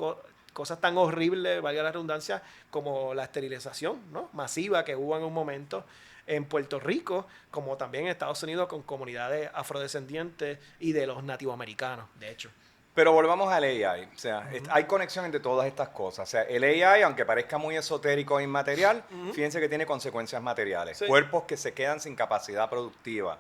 cosas tan horribles, valga la redundancia, como la esterilización, ¿no? Masiva que hubo en un momento en Puerto Rico, como también en Estados Unidos con comunidades afrodescendientes y de los nativoamericanos, de hecho. Pero volvamos al AI. O sea, hay conexión entre todas estas cosas. O sea, el AI, aunque parezca muy esotérico e inmaterial, fíjense que tiene consecuencias materiales. Sí. Cuerpos que se quedan sin capacidad productiva.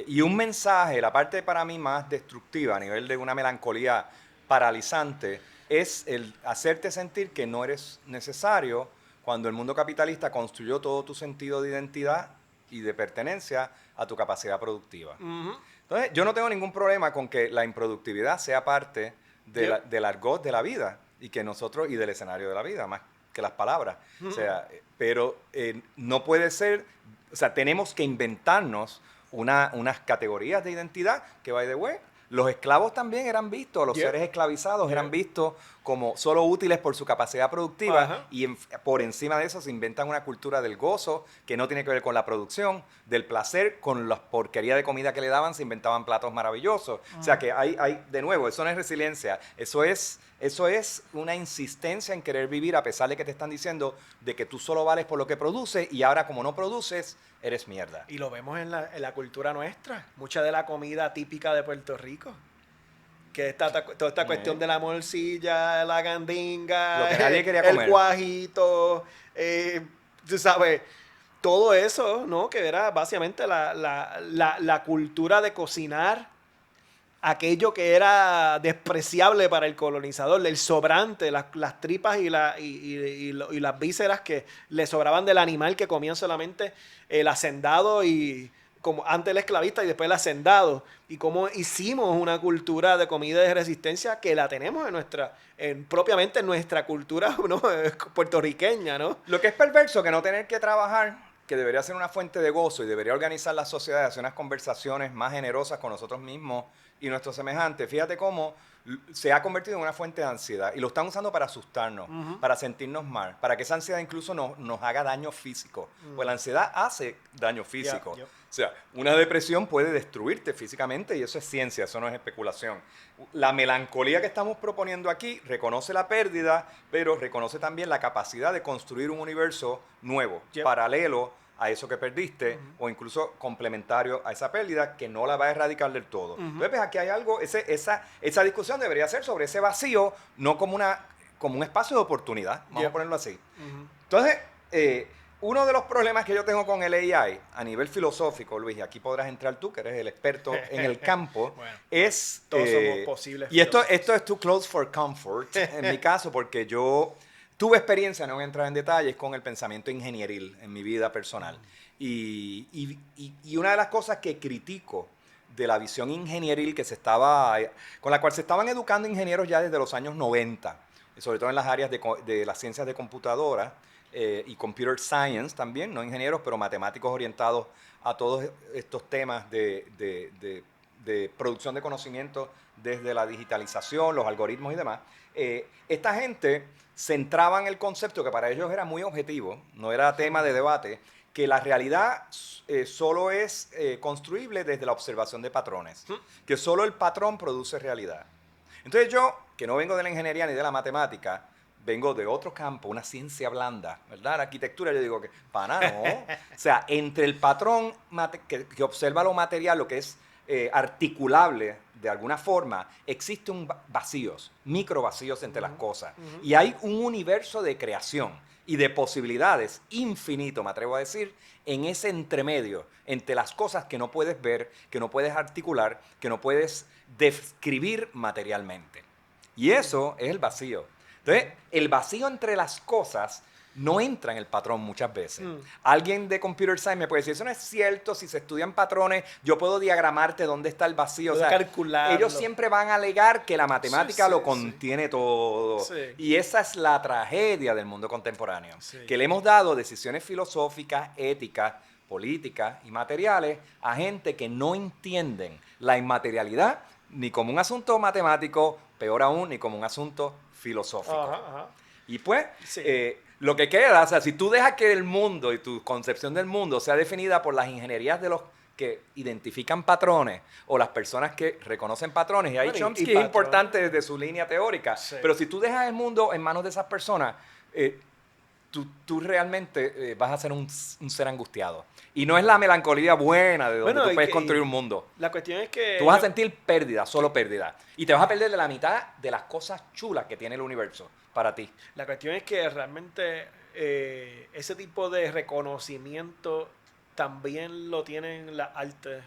Y un mensaje, la parte para mí más destructiva a nivel de una melancolía paralizante, es el hacerte sentir que no eres necesario cuando el mundo capitalista construyó todo tu sentido de identidad y de pertenencia a tu capacidad productiva. Entonces, yo no tengo ningún problema con que la improductividad sea parte del argot de la vida y que nosotros, y del escenario de la vida, más que las palabras. O sea, pero no puede ser, o sea, tenemos que inventarnos unas categorías de identidad que, by the way, los esclavos también eran vistos, los seres esclavizados eran vistos como solo útiles por su capacidad productiva y por encima de eso se inventan una cultura del gozo que no tiene que ver con la producción, del placer, con la porquería de comida que le daban, se inventaban platos maravillosos. O sea que hay, de nuevo, eso no es resiliencia, eso es una insistencia en querer vivir a pesar de que te están diciendo de que tú solo vales por lo que produces y ahora como no produces, eres mierda. Y lo vemos en la cultura nuestra, mucha de la comida típica de Puerto Rico. Que toda esta cuestión de la morcilla, la gandinga, Lo que nadie quería el comer. guajito, tú sabes, todo eso, ¿no? Que era básicamente la cultura de cocinar aquello que era despreciable para el colonizador, el sobrante, las tripas y las vísceras que le sobraban del animal que comían solamente el hacendado y como antes el esclavista y después el hacendado, y cómo hicimos una cultura de comida de resistencia que la tenemos propiamente en nuestra cultura, ¿no? Puertorriqueña, ¿no? Lo que es perverso que no tener que trabajar, que debería ser una fuente de gozo y debería organizar la sociedad, hacer unas conversaciones más generosas con nosotros mismos y nuestros semejantes. Fíjate cómo se ha convertido en una fuente de ansiedad y lo están usando para asustarnos, para sentirnos mal, para que esa ansiedad incluso nos haga daño físico. Pues la ansiedad hace daño físico. O sea, una depresión puede destruirte físicamente y eso es ciencia, eso no es especulación. La melancolía que estamos proponiendo aquí reconoce la pérdida, pero reconoce también la capacidad de construir un universo nuevo, paralelo a eso que perdiste o incluso complementario a esa pérdida que no la va a erradicar del todo. Entonces, pues, aquí hay algo, esa discusión debería ser sobre ese vacío, no como un espacio de oportunidad, vamos a ponerlo así. Entonces, uno de los problemas que yo tengo con el AI a nivel filosófico, Luis, y aquí podrás entrar tú, que eres el experto en el campo, bueno, es... todos somos posibles. Y esto es too close for comfort, en mi caso, porque yo tuve experiencia, no voy a entrar en detalles, con el pensamiento ingenieril en mi vida personal. Y una de las cosas que critico de la visión ingenieril con la cual se estaban educando ingenieros ya desde los años 90, sobre todo en las áreas de las ciencias de computadora, y computer science también, no ingenieros, pero matemáticos orientados a todos estos temas de producción de conocimiento desde la digitalización, los algoritmos y demás. Esta gente centraba en el concepto que para ellos era muy objetivo, no era tema de debate, que la realidad solo es construible desde la observación de patrones, que solo el patrón produce realidad. Entonces yo, que no vengo de la ingeniería ni de la matemática, vengo de otro campo, una ciencia blanda, ¿verdad? La arquitectura, yo digo que, pana, no. O sea, entre el patrón que observa lo material, lo que es articulable de alguna forma, existen vacíos, micro vacíos entre las cosas. Y hay un universo de creación y de posibilidades infinito, me atrevo a decir, en ese entremedio, entre las cosas que no puedes ver, que no puedes articular, que no puedes describir materialmente. Y eso es el vacío. Entonces, el vacío entre las cosas no entra en el patrón muchas veces. Alguien de Computer Science me puede decir, eso no es cierto, si se estudian patrones, yo puedo diagramarte dónde está el vacío. O sea, calcularlo. Ellos siempre van a alegar que la matemática lo contiene todo. Sí. Y esa es la tragedia del mundo contemporáneo. Sí. Que le hemos dado decisiones filosóficas, éticas, políticas y materiales a gente que no entienden la inmaterialidad ni como un asunto matemático, peor aún, ni como un asunto filosófico. Y pues, lo que queda, o sea, si tú dejas que el mundo y tu concepción del mundo sea definida por las ingenierías de los que identifican patrones o las personas que reconocen patrones. Y ahí Bueno, Chomsky es patrones. importante desde su línea teórica. Sí. Pero si tú dejas el mundo en manos de esas personas, tú realmente vas a ser un ser angustiado. Y no es la melancolía buena de donde Bueno, tú puedes construir un mundo. La cuestión es que... Tú vas a sentir pérdida, solo pérdida. Y te vas a perder de la mitad de las cosas chulas que tiene el universo para ti. La cuestión es que realmente ese tipo de reconocimiento también lo tienen las artes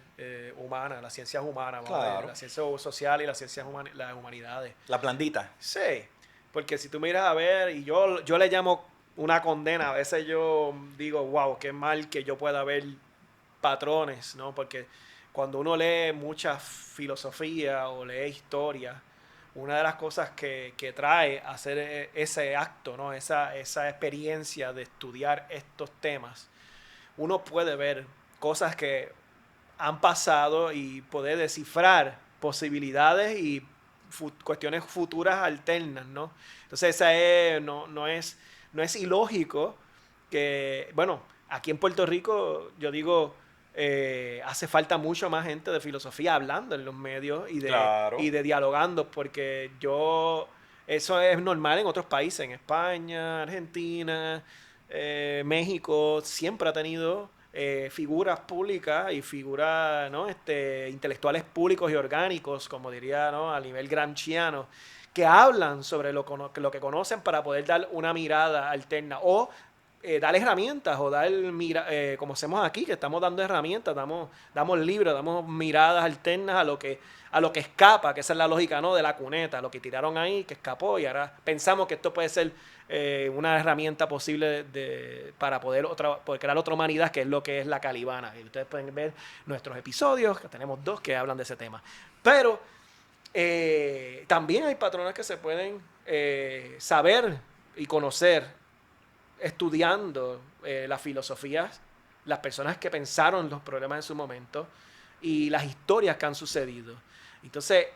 humanas, las ciencias humanas, vamos a ver, Claro. las ciencias sociales y las ciencias las humanidades. La blandita. Sí, porque si tú miras a ver, y yo le llamo una condena, a veces yo digo, wow, qué mal que yo pueda ver patrones, ¿no? Porque cuando uno lee mucha filosofía o lee historia, una de las cosas que trae hacer ese acto, ¿no? Esa experiencia de estudiar estos temas, uno puede ver cosas que han pasado y poder descifrar posibilidades y cuestiones futuras alternas, ¿no? Entonces no es ilógico que, bueno, aquí en Puerto Rico yo digo, hace falta mucho más gente de filosofía hablando en los medios Claro. y de dialogando, porque eso es normal en otros países, en España, Argentina, México, siempre ha tenido figuras públicas y figuras, ¿no? Intelectuales públicos y orgánicos, como diría, ¿no? A nivel gramsciano, que hablan sobre lo que conocen para poder dar una mirada alterna o dar herramientas o dar, como hacemos aquí, que estamos dando herramientas, damos libros, damos miradas alternas a lo que escapa, que esa es la lógica, ¿no? De la cuneta, lo que tiraron ahí, que escapó, y ahora pensamos que esto puede ser una herramienta posible para poder crear otra humanidad, que es lo que es la calibana. Y ustedes pueden ver nuestros episodios, que tenemos 2 que hablan de ese tema. Pero también hay patrones que se pueden saber y conocer estudiando las filosofías, las personas que pensaron los problemas en su momento y las historias que han sucedido. Entonces,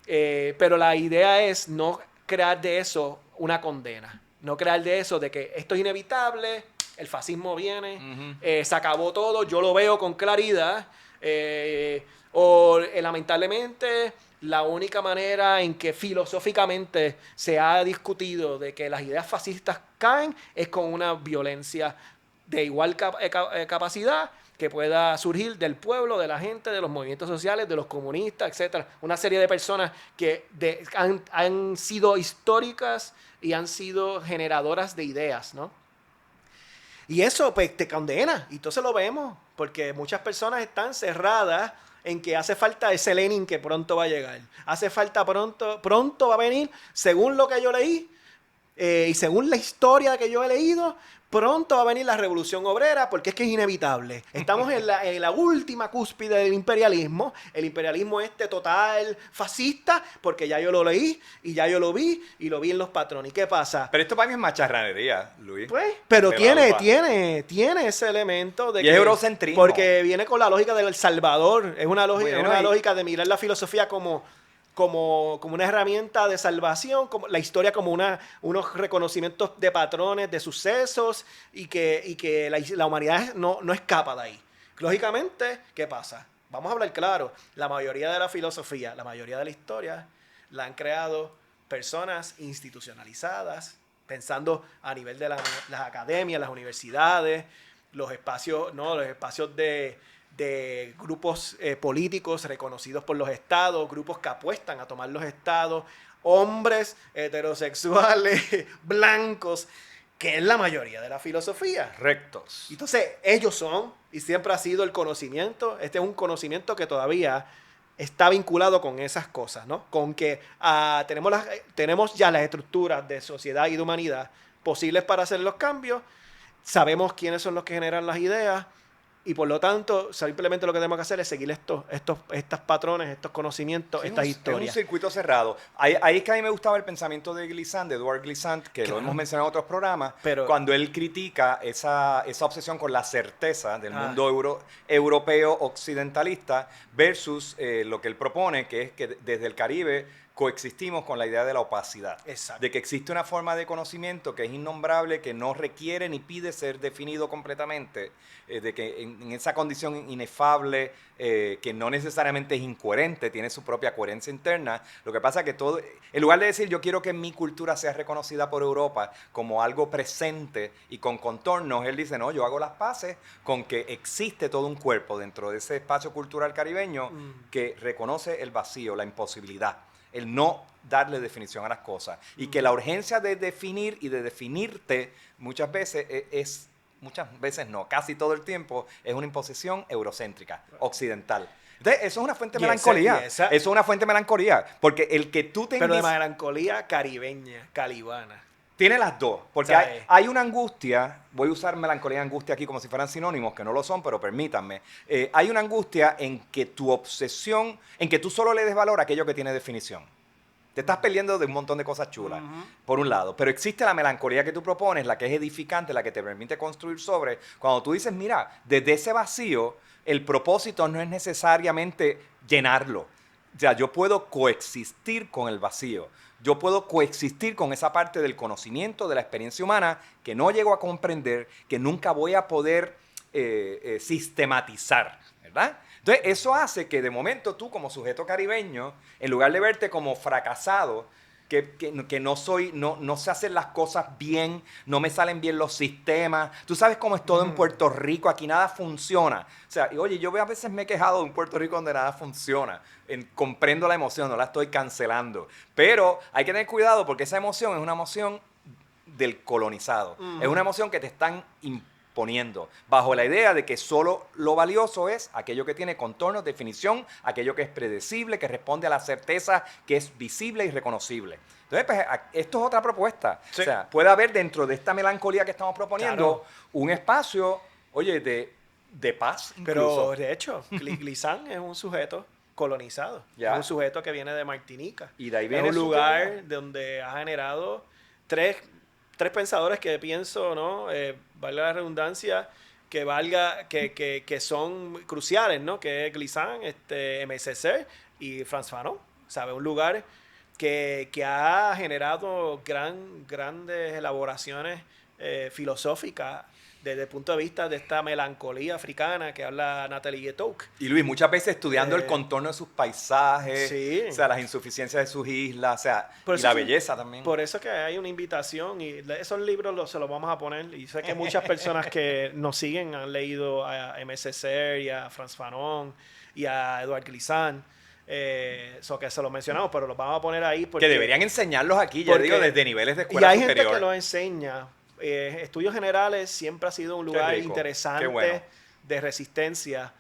pero la idea es no crear de eso una condena, no crear de eso de que esto es inevitable, el fascismo viene, se acabó todo, yo lo veo con claridad, o lamentablemente la única manera en que filosóficamente se ha discutido de que las ideas fascistas caen es con una violencia de igual capacidad que pueda surgir del pueblo, de la gente, de los movimientos sociales, de los comunistas, etcétera. Una serie de personas que han sido históricas y han sido generadoras de ideas, ¿no? Y eso pues te condena, y entonces lo vemos, porque muchas personas están cerradas en que hace falta ese Lenin que pronto va a llegar. Hace falta pronto va a venir, según lo que yo leí, y según la historia que yo he leído, pronto va a venir la revolución obrera, porque es que es inevitable. Estamos en la última cúspide del imperialismo, el imperialismo total fascista, porque ya yo lo leí, y ya yo lo vi, y lo vi en los patrones. ¿Y qué pasa? Pero esto para mí es macharranería, Luis. Pues, pero Se tiene evalúa. ese elemento de Y es eurocentrismo. porque viene con la lógica del Salvador. Es una lógica, Bueno, lógica de mirar la filosofía como una herramienta de salvación, como la historia como unos reconocimientos de patrones, de sucesos, y que la humanidad no escapa de ahí. Lógicamente, ¿qué pasa? Vamos a hablar claro. La mayoría de la filosofía, la mayoría de la historia, la han creado personas institucionalizadas, pensando a nivel de las academias, las universidades, los espacios, ¿no? Los espacios de grupos políticos reconocidos por los estados, grupos que apuestan a tomar los estados, hombres heterosexuales, blancos, que es la mayoría de la filosofía. Rectos. Entonces, ellos son, y siempre ha sido el conocimiento, este es un conocimiento que todavía está vinculado con esas cosas, ¿no? Con que tenemos ya las estructuras de sociedad y de humanidad posibles para hacer los cambios, sabemos quiénes son los que generan las ideas, y por lo tanto, simplemente lo que tenemos que hacer es seguir estos patrones, estos conocimientos, Sí, estas Es historias. un circuito cerrado. Ahí es que a mí me gustaba el pensamiento de Glissant, de Edward Glissant, que Claro. lo hemos mencionado en otros programas, Pero- cuando él critica esa obsesión con la certeza del Ah. mundo europeo occidentalista versus lo que él propone, que es que desde el Caribe coexistimos con la idea de la opacidad. Exacto. De que existe una forma de conocimiento que es innombrable, que no requiere ni pide ser definido completamente, de que en esa condición inefable, que no necesariamente es incoherente, tiene su propia coherencia interna. Lo que pasa es que todo, en lugar de decir yo quiero que mi cultura sea reconocida por Europa como algo presente y con contornos, él dice, no, yo hago las paces con que existe todo un cuerpo dentro de ese espacio cultural caribeño que reconoce el vacío, la imposibilidad, el no darle definición a las cosas. Y que la urgencia de definir y de definirte muchas veces no, casi todo el tiempo es una imposición eurocéntrica, occidental. Entonces, eso es una fuente de melancolía. Eso es una fuente de melancolía. Porque el que tú tengas... Pero de melancolía caribeña, calibana. Tiene las dos, porque hay una angustia, voy a usar melancolía y angustia aquí como si fueran sinónimos, que no lo son, pero permítanme. Hay una angustia en que tu obsesión, en que tú solo le des valor a aquello que tiene definición. Te estás perdiendo de un montón de cosas chulas, por un lado. Pero existe la melancolía que tú propones, la que es edificante, la que te permite construir sobre. Cuando tú dices, mira, desde ese vacío, el propósito no es necesariamente llenarlo. O sea, yo puedo coexistir con el vacío. Yo puedo coexistir con esa parte del conocimiento, de la experiencia humana, que no llego a comprender, que nunca voy a poder sistematizar, ¿verdad? Entonces, eso hace que de momento tú, como sujeto caribeño, en lugar de verte como fracasado, que no sé hacer las cosas bien, no me salen bien los sistemas. Tú sabes cómo es todo en Puerto Rico, aquí nada funciona. O sea, y oye, yo a veces me he quejado de un Puerto Rico donde nada funciona. Comprendo la emoción, no la estoy cancelando. Pero hay que tener cuidado porque esa emoción es una emoción del colonizado. Es una emoción que te están imponiendo, bajo la idea de que solo lo valioso es aquello que tiene contornos, definición, aquello que es predecible, que responde a la certeza, que es visible y reconocible. Entonces, pues, esto es otra propuesta. Sí. O sea, puede haber dentro de esta melancolía que estamos proponiendo un espacio, oye, de paz incluso. Pero, de hecho, Glissant es un sujeto colonizado. Es un sujeto que viene de Martinica. Y de ahí viene es un lugar donde ha generado tres pensadores que pienso, ¿no? Valga la redundancia, que son cruciales, ¿no? Que es Glissant, MSC y Frantz Fanon. ¿Sabe? Un lugar que ha generado grandes elaboraciones filosóficas desde el punto de vista de esta melancolía africana que habla Nathalie Guetouc. Y Luis, muchas veces estudiando el contorno de sus paisajes, sí. O sea, las insuficiencias de sus islas, o sea, y la belleza también. Por eso que hay una invitación, y esos libros se los vamos a poner, y sé que muchas personas que nos siguen han leído a M.C. Serres y a Frantz Fanon y a Edouard Glissant, que se los mencionamos, pero los vamos a poner ahí porque... Que deberían enseñarlos aquí, ya digo, desde niveles de escuela superior. Y hay gente que los enseña. Estudios Generales siempre ha sido un lugar interesante de resistencia.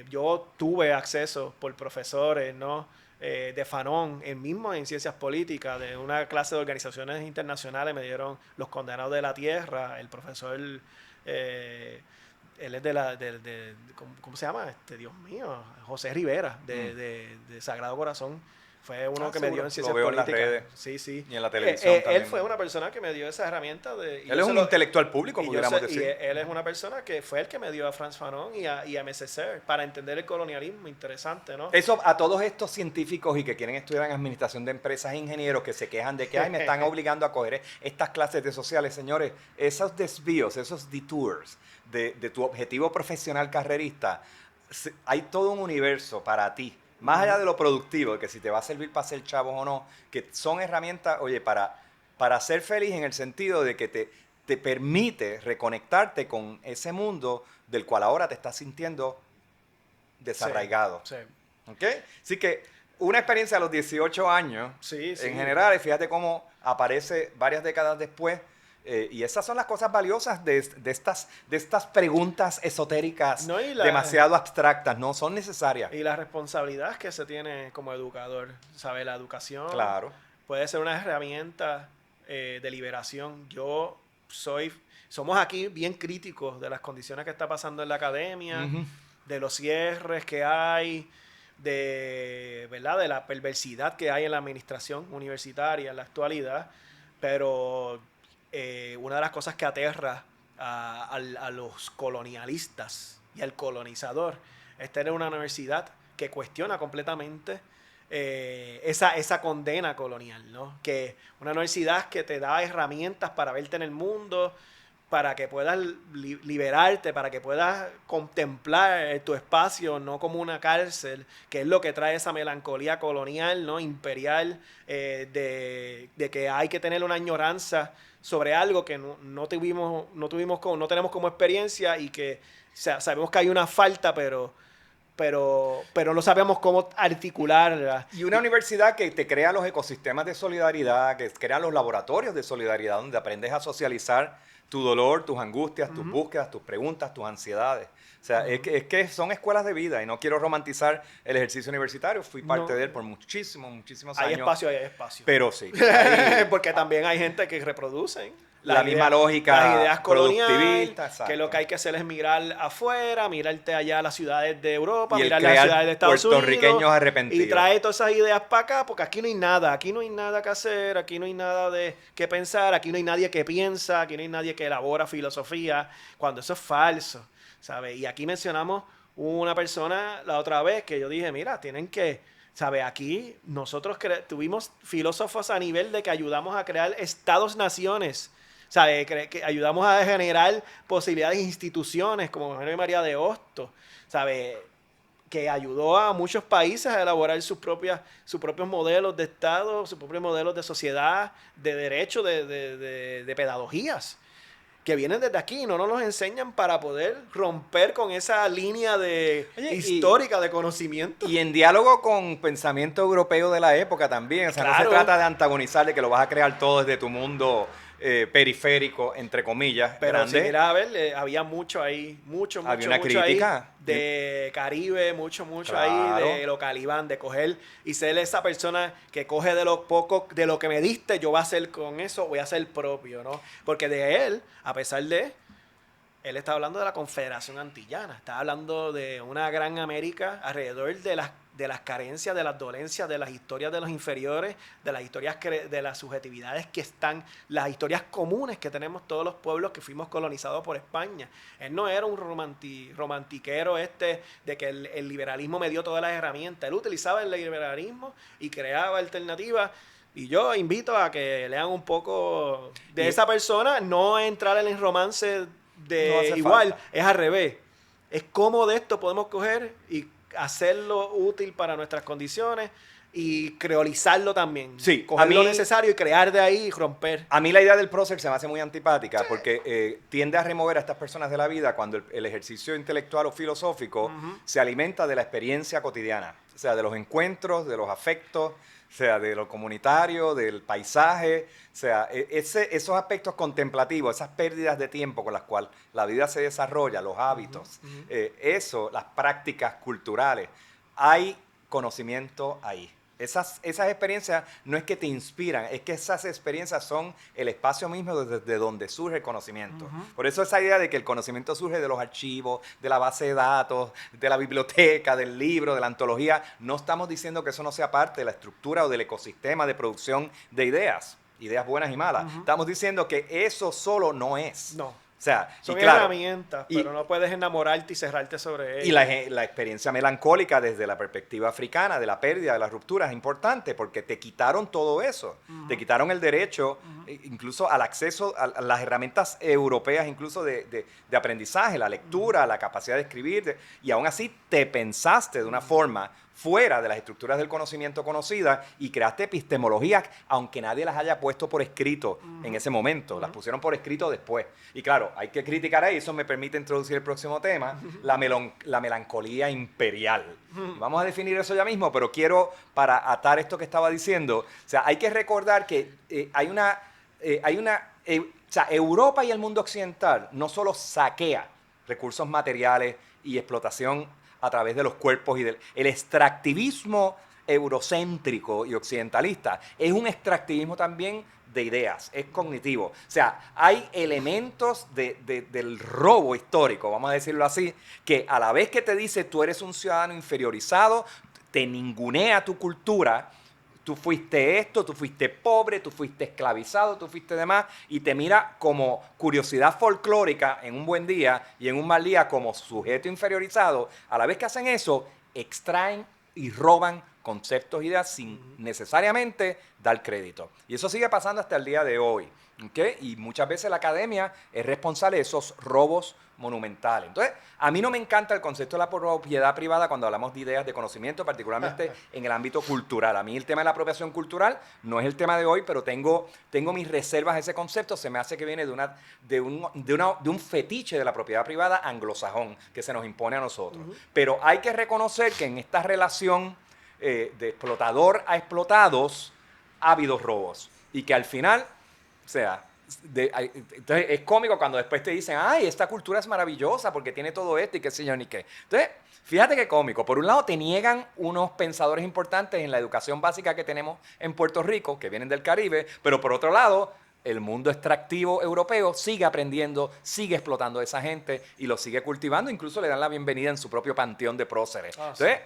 Yo tuve acceso por profesores, ¿no? De Fanon, mismo en ciencias políticas, de una clase de organizaciones internacionales me dieron Los Condenados de la Tierra, el profesor, él es ¿cómo se llama? Dios mío, José Rivera, de Sagrado Corazón. Fue uno que me dio en ciencias políticas. En las redes. Sí, sí. Y en la televisión también. Él fue una persona que me dio esa herramienta. Él es un intelectual público, pudiéramos decir. Y él es una persona que fue el que me dio a Frantz Fanon y a M.C. Serres para entender el colonialismo. Interesante, ¿no? Eso a todos estos científicos y que quieren estudiar en administración de empresas e ingenieros que se quejan de que me están obligando a coger estas clases de sociales. Señores, esos desvíos, esos detours de tu objetivo profesional carrerista, hay todo un universo para ti. Más allá de lo productivo, que si te va a servir para ser chavos o no, que son herramientas, oye, para ser feliz en el sentido de que te permite reconectarte con ese mundo del cual ahora te estás sintiendo desarraigado. Sí. ¿Ok? Así que una experiencia a los 18 años, en general, fíjate cómo aparece varias décadas después. Y esas son las cosas valiosas de estas preguntas esotéricas demasiado abstractas, no son necesarias. Y la responsabilidad que se tiene como educador, ¿sabe? La educación puede ser una herramienta de liberación. Somos aquí bien críticos de las condiciones que está pasando en la academia, de los cierres que hay, ¿verdad? De la perversidad que hay en la administración universitaria en la actualidad, pero una de las cosas que aterra a los colonialistas y al colonizador es tener una universidad que cuestiona completamente esa condena colonial, ¿no? Que una universidad que te da herramientas para verte en el mundo, para que puedas liberarte, para que puedas contemplar tu espacio, no como una cárcel, que es lo que trae esa melancolía colonial, ¿no? Imperial, de que hay que tener una añoranza sobre algo que no tenemos como experiencia y que sabemos que hay una falta, pero no sabemos cómo articularla. Y una universidad que te crea los ecosistemas de solidaridad, que crea los laboratorios de solidaridad, donde aprendes a socializar tu dolor, tus angustias, tus búsquedas, tus preguntas, tus ansiedades. O sea, es que son escuelas de vida y no quiero romantizar el ejercicio universitario. Fui parte de él por muchísimos años. Hay espacio. Pero sí. Porque también hay gente que reproducen la misma lógica, las ideas coloniales, exacto. que lo que hay que hacer es mirar afuera, mirarte allá a las ciudades de Europa, y mirar las ciudades de Estados puertorriqueños Unidos arrepentidos. Y trae todas esas ideas para acá, porque aquí no hay nada que hacer, aquí no hay nada de que pensar, aquí no hay nadie que piensa, aquí no hay nadie que elabora filosofía, cuando eso es falso, ¿sabes? Y aquí mencionamos una persona la otra vez que yo dije, mira, tienen que, ¿sabes? Aquí nosotros tuvimos filósofos a nivel de que ayudamos a crear estados-naciones, ¿sabe? Que ayudamos a generar posibilidades de instituciones como Henry María de Hostos, ¿sabe? Que ayudó a muchos países a elaborar sus propios modelos de Estado, sus propios modelos de sociedad, de derecho, de pedagogías, que vienen desde aquí y no nos los enseñan para poder romper con esa línea histórica de conocimiento. Y en diálogo con pensamiento europeo de la época también. O sea, claro. No se trata de antagonizar, de que lo vas a crear todo desde tu mundo periférico, entre comillas, pero grande. Si mira, a ver, había mucho ahí, había una crítica ahí de Caribe, mucho claro. ahí de lo calibán, de coger y ser esa persona que coge de lo poco, de lo que me diste, yo voy a hacer con eso, voy a hacer propio, ¿no? Porque de él, a pesar de él está hablando de la Confederación Antillana, está hablando de una gran América alrededor de las carencias, de las dolencias, de las historias de los inferiores, de las historias de las subjetividades que están, las historias comunes que tenemos todos los pueblos que fuimos colonizados por España. Él no era un romantiquero de que el liberalismo me dio todas las herramientas. Él utilizaba el liberalismo y creaba alternativas. Y yo invito a que lean un poco de esa persona, no entrar en el romance de igual, falta. Es al revés. Es cómo de esto podemos coger y hacerlo útil para nuestras condiciones y creolizarlo también. Sí, coger lo necesario y crear de ahí y romper. A mí la idea del prócer se me hace muy antipática porque tiende a remover a estas personas de la vida cuando el ejercicio intelectual o filosófico se alimenta de la experiencia cotidiana, o sea, de los encuentros, de los afectos, o sea, de lo comunitario, del paisaje, o sea, esos aspectos contemplativos, esas pérdidas de tiempo con las cuales la vida se desarrolla, los hábitos, las prácticas culturales, hay conocimiento ahí. Esas experiencias no es que te inspiran, es que esas experiencias son el espacio mismo desde donde surge el conocimiento. Por eso esa idea de que el conocimiento surge de los archivos, de la base de datos, de la biblioteca, del libro, de la antología, no estamos diciendo que eso no sea parte de la estructura o del ecosistema de producción de ideas buenas y malas. Estamos diciendo que eso solo no es. No. O sea, son herramientas, pero no puedes enamorarte y cerrarte sobre ellas. Y la experiencia melancólica desde la perspectiva africana, de la pérdida, de la ruptura, es importante porque te quitaron todo eso. Te quitaron el derecho, incluso al acceso a las herramientas europeas, incluso de aprendizaje, la lectura, la capacidad de escribir, y aún así te pensaste de una forma fuera de las estructuras del conocimiento conocidas y creaste epistemologías, aunque nadie las haya puesto por escrito en ese momento, las pusieron por escrito después. Y claro, hay que criticar ahí, eso me permite introducir el próximo tema, la melancolía imperial. Vamos a definir eso ya mismo, pero quiero, para atar esto que estaba diciendo, o sea, hay que recordar que Europa y el mundo occidental no solo saquea recursos materiales y explotación a través de los cuerpos y el extractivismo eurocéntrico y occidentalista es un extractivismo también de ideas, es cognitivo. O sea, hay elementos del robo histórico, vamos a decirlo así, que a la vez que te dice tú eres un ciudadano inferiorizado, te ningunea tu cultura. Tú fuiste esto, tú fuiste pobre, tú fuiste esclavizado, tú fuiste demás, y te mira como curiosidad folclórica en un buen día y en un mal día como sujeto inferiorizado. A la vez que hacen eso, extraen y roban conceptos, ideas, sin necesariamente dar crédito. Y eso sigue pasando hasta el día de hoy. ¿Okay? Y muchas veces la academia es responsable de esos robos monumentales. Entonces, a mí no me encanta el concepto de la propiedad privada cuando hablamos de ideas de conocimiento, particularmente en el ámbito cultural. A mí el tema de la apropiación cultural no es el tema de hoy, pero tengo mis reservas a ese concepto. Se me hace que viene de un fetiche de la propiedad privada anglosajón que se nos impone a nosotros. Pero hay que reconocer que en esta relación de explotador a explotados ha habido robos y que al final, o sea, entonces es cómico cuando después te dicen, ay, esta cultura es maravillosa porque tiene todo esto y qué sé yo ni qué. Entonces, fíjate qué cómico. Por un lado te niegan unos pensadores importantes en la educación básica que tenemos en Puerto Rico, que vienen del Caribe, pero por otro lado, el mundo extractivo europeo sigue aprendiendo, sigue explotando a esa gente y lo sigue cultivando, incluso le dan la bienvenida en su propio panteón de próceres. Entonces,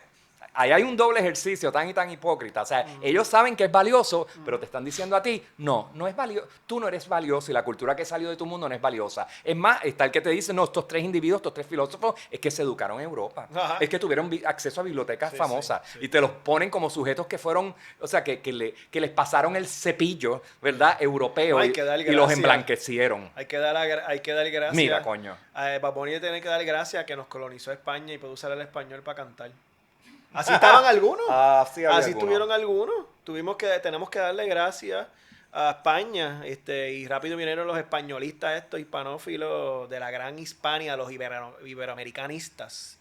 ahí hay un doble ejercicio tan y tan hipócrita. O sea, ellos saben que es valioso, pero te están diciendo a ti, no es valioso. Tú no eres valioso y la cultura que salió de tu mundo no es valiosa. Es más, está el que te dice, no, estos tres individuos, estos tres filósofos, es que se educaron en Europa. Ajá. Es que tuvieron acceso a bibliotecas famosas. Sí. Y te los ponen como sujetos que fueron, o sea, que les pasaron el cepillo, ¿verdad? Europeo y los emblanquecieron. Hay que dar gracias. Mira, coño. Bad Bunny tiene que dar gracias a que nos colonizó España y puede usar el español para cantar. Así estaban algunos. Así tuvieron algunos. Tenemos que darle gracias a España. Y rápido vinieron los españolistas, estos hispanófilos de la gran Hispania, los iberoamericanistas,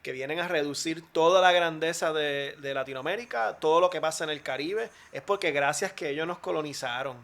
que vienen a reducir toda la grandeza de Latinoamérica, todo lo que pasa en el Caribe. Es porque gracias que ellos nos colonizaron.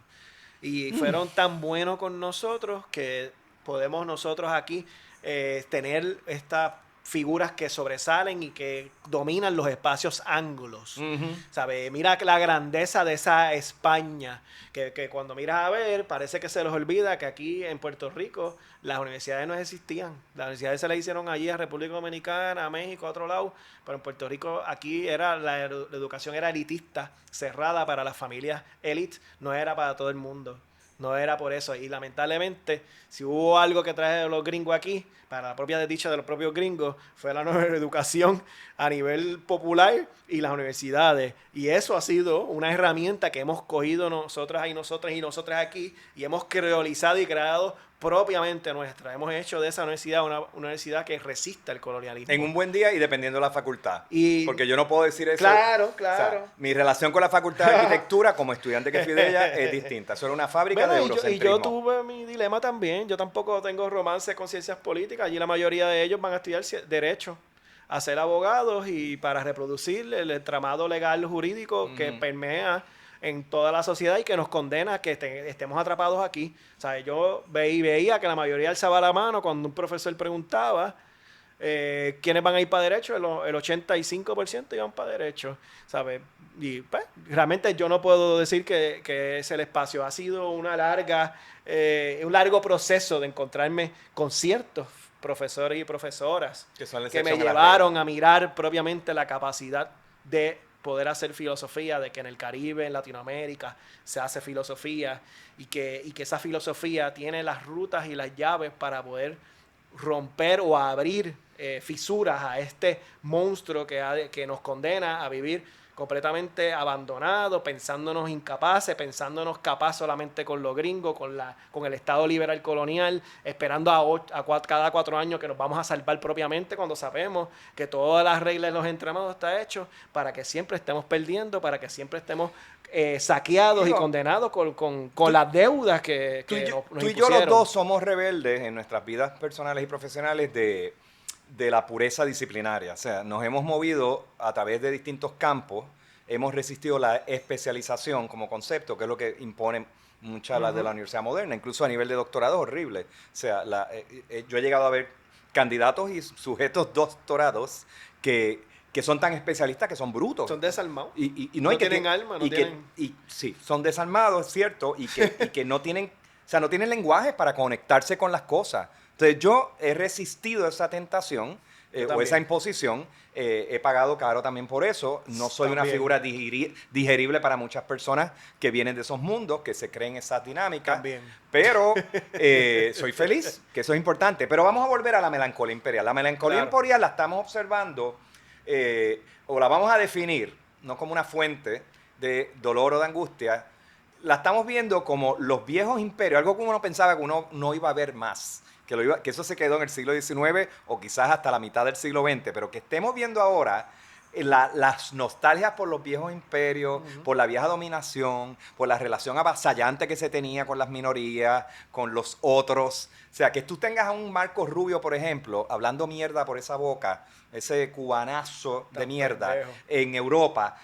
Y fueron tan buenos con nosotros que podemos nosotros aquí tener esta figuras que sobresalen y que dominan los espacios anglos. ¿Sabe? Mira la grandeza de esa España, que cuando miras a ver, parece que se les olvida que aquí en Puerto Rico las universidades no existían. Las universidades se las hicieron allí a República Dominicana, a México, a otro lado, pero en Puerto Rico aquí la educación era elitista, cerrada para las familias élite, no era para todo el mundo. No era por eso. Y lamentablemente, si hubo algo que trajeron los gringos aquí, para la propia desdicha de los propios gringos, fue la nueva educación a nivel popular y las universidades. Y eso ha sido una herramienta que hemos cogido nosotras y nosotras aquí y hemos creolizado y creado propiamente nuestra. Hemos hecho de esa universidad una universidad que resista el colonialismo. En un buen día y dependiendo de la facultad. Porque yo no puedo decir eso. Claro. O sea, mi relación con la facultad de arquitectura como estudiante que fui de ella es distinta. Eso era una fábrica de eurocentrismo. Y yo tuve mi dilema también. Yo tampoco tengo romance con ciencias políticas. Allí la mayoría de ellos van a estudiar derecho, a ser abogados y para reproducir el entramado legal jurídico que permea en toda la sociedad y que nos condena a que estemos atrapados aquí. O sea, yo veía que la mayoría alzaba la mano cuando un profesor preguntaba quiénes van a ir para derecho, el 85% iban para derecho, ¿sabes? Y pues, realmente yo no puedo decir que es el espacio. Ha sido un largo proceso de encontrarme con ciertos profesores y profesoras que me llevaron a mirar propiamente la capacidad de poder hacer filosofía, de que en el Caribe, en Latinoamérica, se hace filosofía y que esa filosofía tiene las rutas y las llaves para poder romper o abrir fisuras a este monstruo que nos condena a vivir completamente abandonados, pensándonos incapaces, pensándonos capaz solamente con los gringos, con el Estado liberal colonial, esperando cada 4 años que nos vamos a salvar propiamente cuando sabemos que todas las reglas de los entramados está hecho para que siempre estemos perdiendo, para que siempre estemos saqueados y condenados con las deudas que nos impusieron. Tú y yo los dos somos rebeldes en nuestras vidas personales y profesionales de la pureza disciplinaria. O sea, nos hemos movido a través de distintos campos, hemos resistido la especialización como concepto, que es lo que impone muchas de la universidad moderna, incluso a nivel de doctorado es horrible. O sea, yo he llegado a ver candidatos y sujetos doctorados que son tan especialistas que son brutos. Son desarmados. No tienen alma, no tienen... Sí, son desarmados, es cierto, y que no tienen, o sea, no tienen lenguaje para conectarse con las cosas. Entonces yo he resistido esa tentación o esa imposición, he pagado caro también por eso. No soy una figura digerible para muchas personas que vienen de esos mundos, que se creen esas dinámicas. También. Pero soy feliz, que eso es importante. Pero vamos a volver a la melancolía imperial. La melancolía imperial la estamos observando o la vamos a definir no como una fuente de dolor o de angustia, la estamos viendo como los viejos imperios, algo que uno pensaba que uno no iba a ver más, que eso se quedó en el siglo XIX o quizás hasta la mitad del siglo XX, pero que estemos viendo ahora las nostalgias por los viejos imperios, por la vieja dominación, por la relación avasallante que se tenía con las minorías, con los otros. O sea, que tú tengas a un Marco Rubio, por ejemplo, hablando mierda por esa boca, ese cubanazo de mierda, pendejo. en Europa,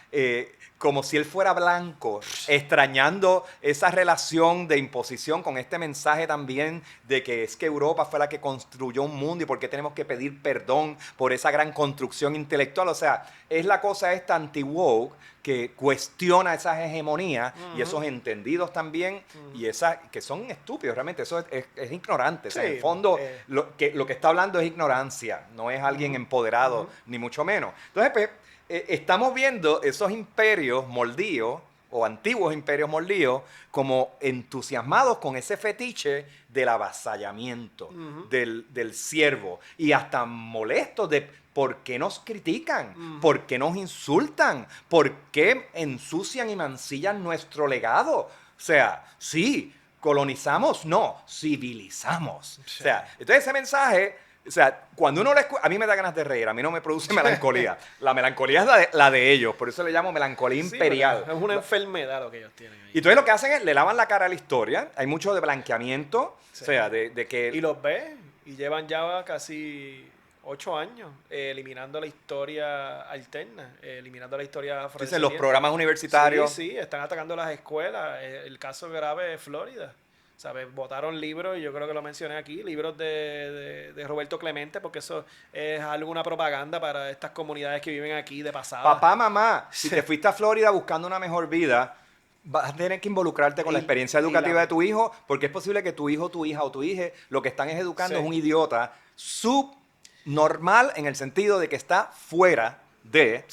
como si él fuera blanco, extrañando esa relación de imposición con este mensaje también de que es que Europa fue la que construyó un mundo y por qué tenemos que pedir perdón por esa gran construcción intelectual. O sea, es la cosa esta anti-woke que cuestiona esas hegemonías y esos entendidos también y esas que son estúpidos realmente, eso es ignorante. O sea, en el fondo lo que está hablando es ignorancia, no es alguien empoderado, ni mucho menos. Entonces, pues, estamos viendo esos imperios moldíos o antiguos imperios moldíos como entusiasmados con ese fetiche del avasallamiento, del siervo y hasta molestos de por qué nos critican, por qué nos insultan, por qué ensucian y mancillan nuestro legado. O sea, sí, colonizamos, no, civilizamos. O sea, entonces ese mensaje, o sea, cuando uno lo escucha, a mí me da ganas de reír, a mí no me produce melancolía. La melancolía es la de ellos, por eso le llamo melancolía imperial. Es una enfermedad lo que ellos tienen ahí. Y entonces lo que hacen es, le lavan la cara a la historia, hay mucho de blanqueamiento, o sea, de que... Y los ves, y llevan ya casi 8 años eliminando la historia alterna, eliminando la historia Entonces, afrodescendiente. los programas universitarios... Sí, están atacando las escuelas. El caso grave es Florida. ¿Sabes? Votaron libros, y yo creo que lo mencioné aquí, libros de Roberto Clemente, porque eso es alguna propaganda para estas comunidades que viven aquí de pasada. Papá, mamá, si te fuiste a Florida buscando una mejor vida, vas a tener que involucrarte con la experiencia educativa de tu hijo, porque es posible que tu hijo, tu hija o tu hija lo que están es educando es un idiota subnormal en el sentido de que está fuera de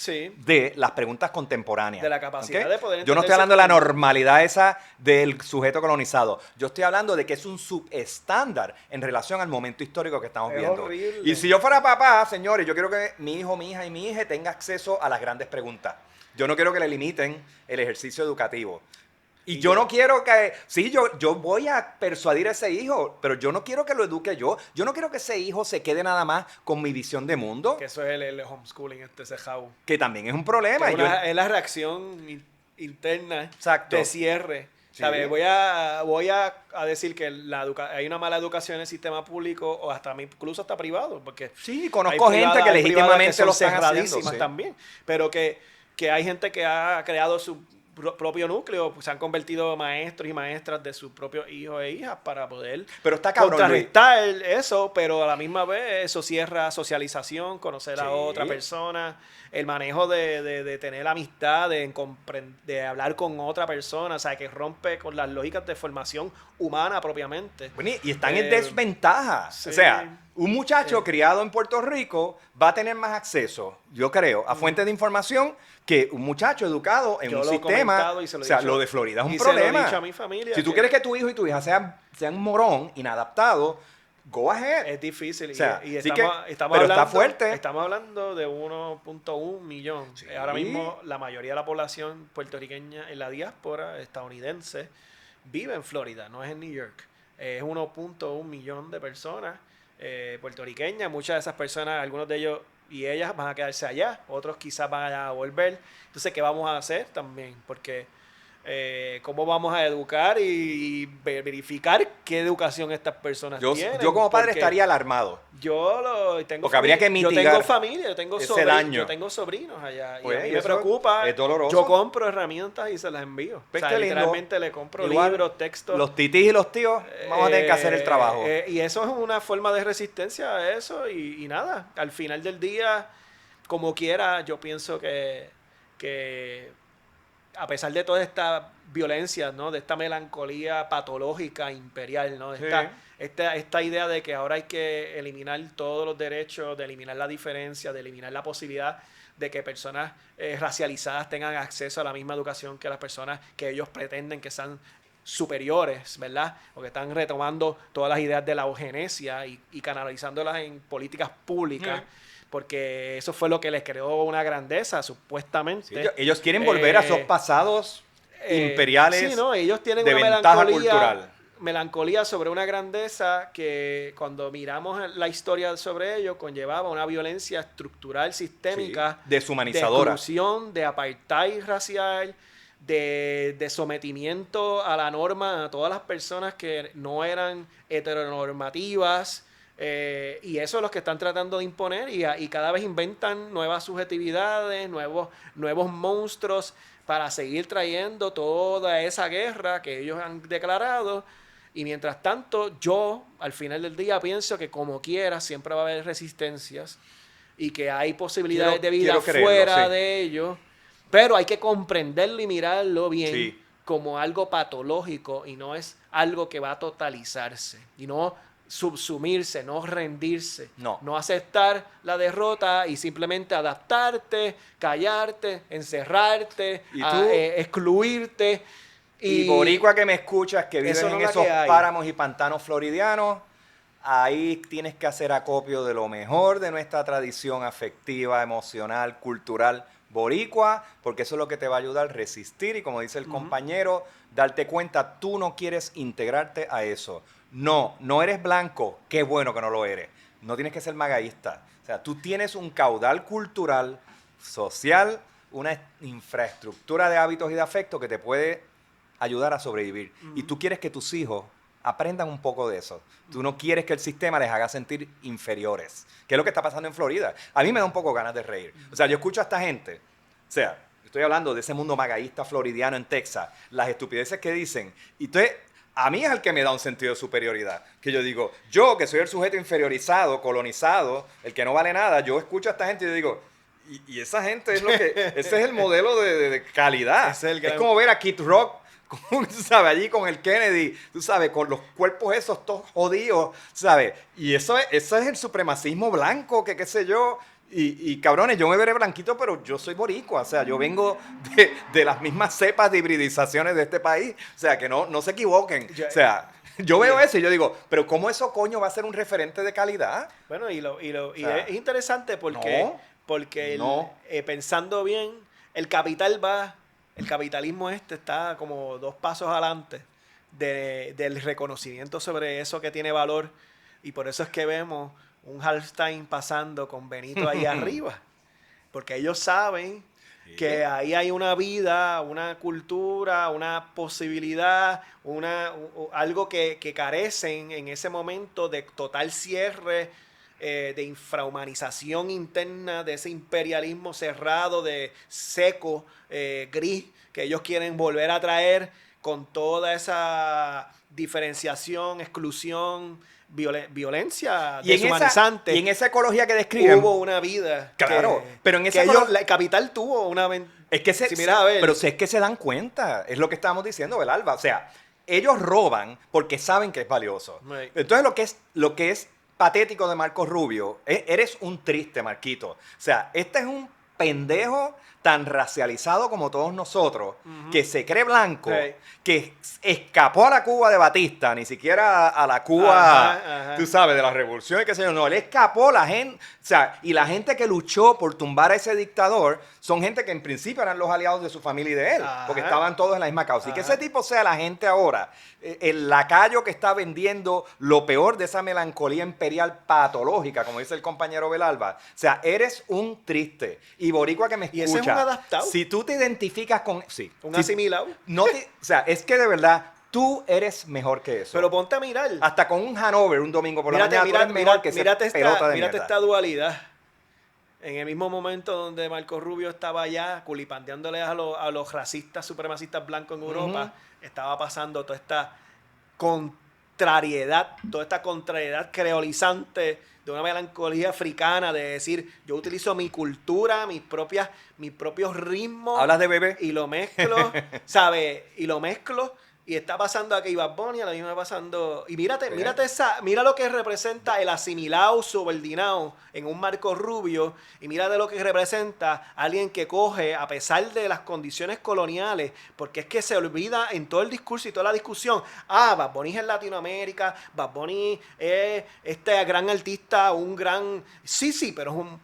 las preguntas contemporáneas. De la capacidad de poder Yo no estoy hablando de la normalidad esa del sujeto colonizado. Yo estoy hablando de que es un subestándar en relación al momento histórico que estamos viendo. Horrible. Y si yo fuera papá, señores, yo quiero que mi hijo, mi hija y mi hija tenga acceso a las grandes preguntas. Yo no quiero que le limiten el ejercicio educativo. Y yo no quiero que... Sí, yo voy a persuadir a ese hijo, pero yo no quiero que lo eduque yo. Yo no quiero que ese hijo se quede nada más con mi visión de mundo. Que eso es el homeschooling, ese jau. Que también es un problema. Es la reacción interna de cierre. Sí. ¿Sabes? Voy a decir que hay una mala educación en el sistema público o hasta incluso hasta privado. Porque sí, conozco gente que legítimamente lo están haciendo. Sí. También. Pero que hay gente que ha creado su propio núcleo, pues se han convertido maestros y maestras de sus propios hijos e hijas para poder contrarrestar eso, pero a la misma vez eso cierra socialización, conocer a otra persona, el manejo de tener amistad, de hablar con otra persona, o sea, que rompe con las lógicas de formación humana propiamente. Bueno, y están en desventaja. Sí. O sea, un muchacho criado en Puerto Rico va a tener más acceso, yo creo, a fuentes de información que un muchacho educado en un sistema. O sea, lo de Florida es un problema. Se lo he dicho a mi familia. Si tú quieres que tu hijo y tu hija sean un morón, inadaptado, go ahead. Es difícil. O sea, y estamos pero hablando, está fuerte. Estamos hablando de 1.1 millón. Sí. Ahora mismo la mayoría de la población puertorriqueña en la diáspora estadounidense vive en Florida, no es en New York. Es 1.1 millón de personas puertorriqueñas. Muchas de esas personas, algunos de ellos y ellas van a quedarse allá, otros quizás van a volver. Entonces, ¿qué vamos a hacer también? Porque cómo vamos a educar y verificar qué educación estas personas tienen. Yo como padre estaría alarmado. Porque habría que mitigar. Yo tengo familia, yo tengo sobrinos allá. Pues, y a mí me preocupa. Es doloroso. Yo compro herramientas y se las envío. O sea, literalmente le compro libros, textos. Los titís y los tíos vamos a tener que hacer el trabajo. Y eso es una forma de resistencia a eso. Y nada, al final del día, como quiera, yo pienso que a pesar de toda esta violencia, ¿no? De esta melancolía patológica imperial, ¿no? Esta idea de que ahora hay que eliminar todos los derechos, de eliminar la diferencia, de eliminar la posibilidad de que personas racializadas tengan acceso a la misma educación que las personas que ellos pretenden que sean superiores, ¿verdad? Porque están retomando todas las ideas de la eugenesia y canalizándolas en políticas públicas. porque eso fue lo que les creó una grandeza, supuestamente. Sí, ellos quieren volver a esos pasados imperiales sí, ¿no? Ellos tienen de una ventaja cultural. Melancolía sobre una grandeza que cuando miramos la historia sobre ello conllevaba una violencia estructural sistémica, sí, deshumanizadora, de exclusión, de apartheid racial, de sometimiento a la norma a todas las personas que no eran heteronormativas, y eso es lo que están tratando de imponer, y cada vez inventan nuevas subjetividades, nuevos monstruos para seguir trayendo toda esa guerra que ellos han declarado. Y mientras tanto, yo al final del día pienso que como quiera siempre va a haber resistencias y que hay posibilidades de vida fuera de ello, pero hay que comprenderlo y mirarlo bien, sí, como algo patológico, y no es algo que va a totalizarse y no subsumirse, no rendirse, no aceptar la derrota y simplemente adaptarte, callarte, encerrarte, excluirte. Y boricua que me escuchas, que vives en esos páramos y pantanos floridianos, ahí tienes que hacer acopio de lo mejor de nuestra tradición afectiva, emocional, cultural boricua, porque eso es lo que te va a ayudar a resistir y, como dice el compañero, darte cuenta, tú no quieres integrarte a eso. No eres blanco, qué bueno que no lo eres. No tienes que ser magaísta. O sea, tú tienes un caudal cultural, social, una infraestructura de hábitos y de afecto que te puede ayudar a sobrevivir. Y tú quieres que tus hijos aprendan un poco de eso. Tú no quieres que el sistema les haga sentir inferiores, que es lo que está pasando en Florida. A mí me da un poco ganas de reír. O sea, yo escucho a esta gente, o sea, estoy hablando de ese mundo magaísta floridiano en Texas, las estupideces que dicen, y entonces a mí es el que me da un sentido de superioridad, que yo digo, yo que soy el sujeto inferiorizado, colonizado, el que no vale nada, yo escucho a esta gente y yo digo, y esa gente es lo que, ese es el modelo de calidad. Es como ver a Kid Rock, tú sabes, allí con el Kennedy, tú sabes, con los cuerpos esos todos jodidos, ¿sabes? Y eso es el supremacismo blanco, que qué sé yo. Y cabrones, yo me veré blanquito, pero yo soy boricua, o sea, yo vengo de las mismas cepas de hibridizaciones de este país, o sea, que no se equivoquen. O sea, yo veo eso y yo digo, pero ¿cómo eso coño va a ser un referente de calidad? Bueno, y es interesante porque, pensando bien, el capitalismo está como 2 pasos adelante del reconocimiento sobre eso que tiene valor, y por eso es que vemos un Hallstein pasando con Benito ahí arriba, porque ellos saben que ahí hay una vida, una cultura, una posibilidad, algo que carecen en ese momento de total cierre, de infrahumanización interna, de ese imperialismo cerrado, de seco, gris, que ellos quieren volver a traer con toda esa diferenciación, exclusión, violencia deshumanizante. Y en esa ecología que describen hubo una vida. Claro, pero en esa el capital tuvo una... Es que pero si es que se dan cuenta, es lo que estábamos diciendo, Belalba. O sea, ellos roban porque saben que es valioso. Right. Entonces lo que es patético de Marco Rubio, eres un triste, Marquito. O sea, este es un pendejo tan racializado como todos nosotros, que se cree blanco, que escapó a la Cuba de Batista, ni siquiera a la Cuba, tú sabes, de la revolución y qué sé yo. No, él escapó, la gente, o sea, y la gente que luchó por tumbar a ese dictador son gente que en principio eran los aliados de su familia y de él, porque estaban todos en la misma causa. Y que ese tipo sea la gente ahora, el lacayo que está vendiendo lo peor de esa melancolía imperial patológica, como dice el compañero Belalba. O sea, eres un triste. Y boricua que me escucha, y ese es un adaptado. Si tú te identificas con... Sí, un asimilado. O sea, es que de verdad, tú eres mejor que eso. Pero ponte a mirar. Hasta con un Hanover un domingo por la mañana, tú eres mejor que ese pelota de mírate esta dualidad. En el mismo momento donde Marco Rubio estaba allá culipandeándole a los racistas, supremacistas blancos en Europa, estaba pasando toda esta contrariedad creolizante de una melancolía africana, de decir, yo utilizo mi cultura, mis propios ritmos. ¿Hablas de bebé? Y lo mezclo, ¿sabes? Y está pasando aquí Bad Bunny, a la misma pasando... Y mira lo que representa el asimilado subordinado en un Marco Rubio, y mira de lo que representa alguien que coge, a pesar de las condiciones coloniales, porque es que se olvida en todo el discurso y toda la discusión, Bad Bunny es en Latinoamérica, Bad Bunny es este gran artista, un gran... Sí, pero es un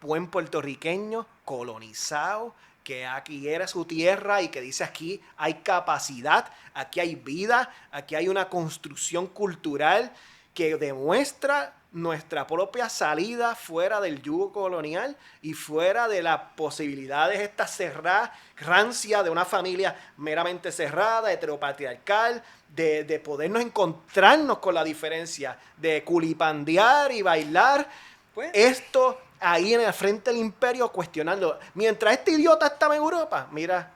buen puertorriqueño colonizado, que aquí era su tierra y que dice aquí hay capacidad, aquí hay vida, aquí hay una construcción cultural que demuestra nuestra propia salida fuera del yugo colonial y fuera de las posibilidades esta cerrada, rancia de una familia meramente cerrada, heteropatriarcal, de podernos encontrarnos con la diferencia, de culipandear y bailar. Pues, Esto ahí en el frente del imperio cuestionando. Mientras este idiota estaba en Europa, mira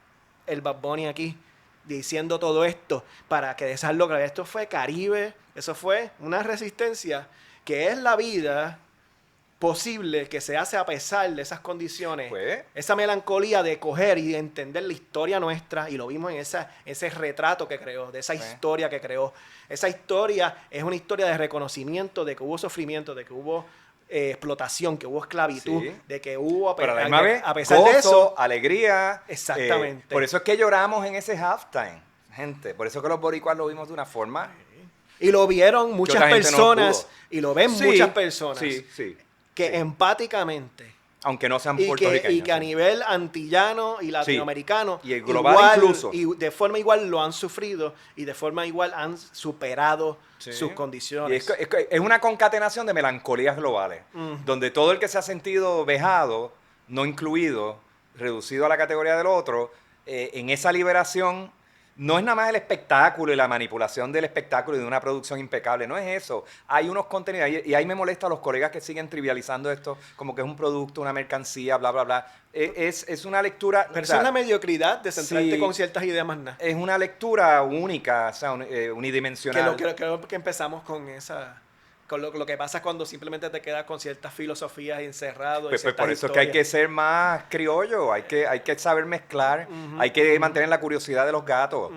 el Bad Bunny aquí diciendo todo esto para que dejarlo claro. Esto fue Caribe, eso fue una resistencia que es la vida posible que se hace a pesar de esas condiciones. Pues. Esa melancolía de coger y de entender la historia nuestra, y lo vimos en ese retrato que creó, de esa historia que creó. Esa historia es una historia de reconocimiento de que hubo sufrimiento, de que hubo explotación, que hubo esclavitud, Sí. de que hubo, pero a la misma vez, a pesar gozo, de eso, alegría. Exactamente. Por eso es que lloramos en ese halftime, gente. Por eso que los boricuas lo vimos de una forma. y lo vieron muchas otra gente no personas, pudo. y lo ven Sí, muchas personas, Sí, sí. que sí. empáticamente, Aunque no sean y puertorriqueños. que a sí. nivel antillano y latinoamericano, Y el global incluso. y de forma igual lo han sufrido, y de forma igual han superado Sí. sus Y condiciones. es una concatenación de melancolías globales, donde todo el que se ha sentido vejado, no incluido, reducido a la categoría del otro, en esa liberación no es nada más el espectáculo y la manipulación del espectáculo y de una producción impecable, no es eso. Hay unos contenidos, y ahí me molesta a los colegas que siguen trivializando esto como que es un producto, una mercancía, bla, bla, bla. Es una lectura... Pero o sea, eso es la mediocridad de centrarte sí. con ciertas ideas más nada. es una lectura única, o sea, Que unidimensional. que empezamos con esa... Con lo que pasa cuando simplemente te quedas con ciertas filosofías encerrado. Pues por eso es que hay que ser más criollo, hay que saber mezclar, hay que mantener la curiosidad de los gatos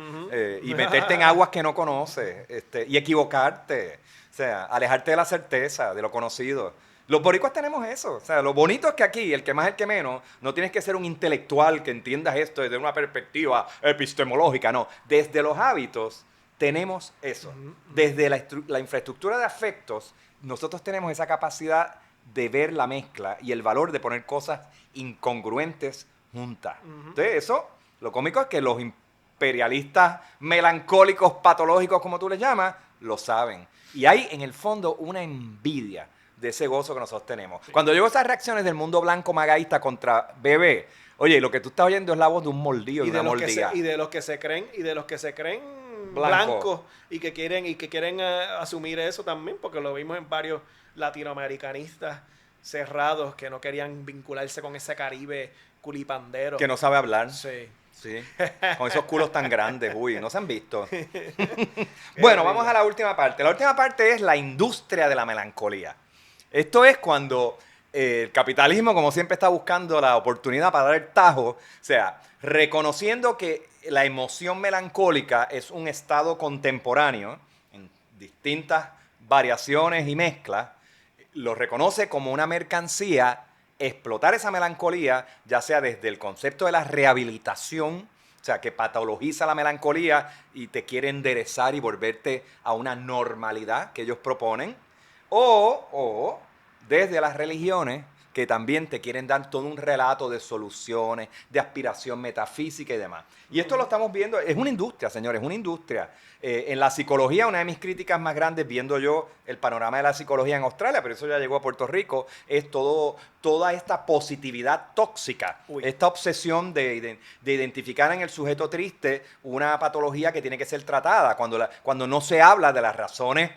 y meterte en aguas que no conoces y equivocarte, o sea, alejarte de la certeza, de lo conocido. Los boricuas tenemos eso, o sea, lo bonito es que aquí, el que más, el que menos, no tienes que ser un intelectual que entiendas esto desde una perspectiva epistemológica, no, desde los hábitos tenemos eso. Desde la infraestructura de afectos, nosotros tenemos esa capacidad de ver la mezcla y el valor de poner cosas incongruentes juntas. Entonces, eso, lo cómico es que los imperialistas melancólicos, patológicos, como tú les llamas, lo saben. Y hay, en el fondo, una envidia de ese gozo que nosotros tenemos. Sí. Cuando yo veo esas reacciones del mundo blanco magaísta contra Bebé, oye, lo que tú estás oyendo es la voz de un mordido y de una mordida. Y de los que se creen blancos y que quieren asumir eso también, porque lo vimos en varios latinoamericanistas cerrados que no querían vincularse con ese Caribe culipandero. Que no sabe hablar. Sí. Sí, con esos culos tan grandes, uy, no se han visto. Bueno, vamos a la última parte. La última parte es la industria de la melancolía. Esto es cuando el capitalismo, como siempre, está buscando la oportunidad para dar el tajo, o sea, reconociendo que la emoción melancólica es un estado contemporáneo en distintas variaciones y mezclas, lo reconoce como una mercancía, explotar esa melancolía, ya sea desde el concepto de la rehabilitación, o sea, que patologiza la melancolía y te quiere enderezar y volverte a una normalidad que ellos proponen, o desde las religiones, que también te quieren dar todo un relato de soluciones, de aspiración metafísica y demás. Y esto lo estamos viendo, es una industria, señores, es una industria. En la psicología, una de mis críticas más grandes, viendo yo el panorama de la psicología en Australia, pero eso ya llegó a Puerto Rico, es toda esta positividad tóxica, esta obsesión de identificar en el sujeto triste una patología que tiene que ser tratada, cuando no se habla de las razones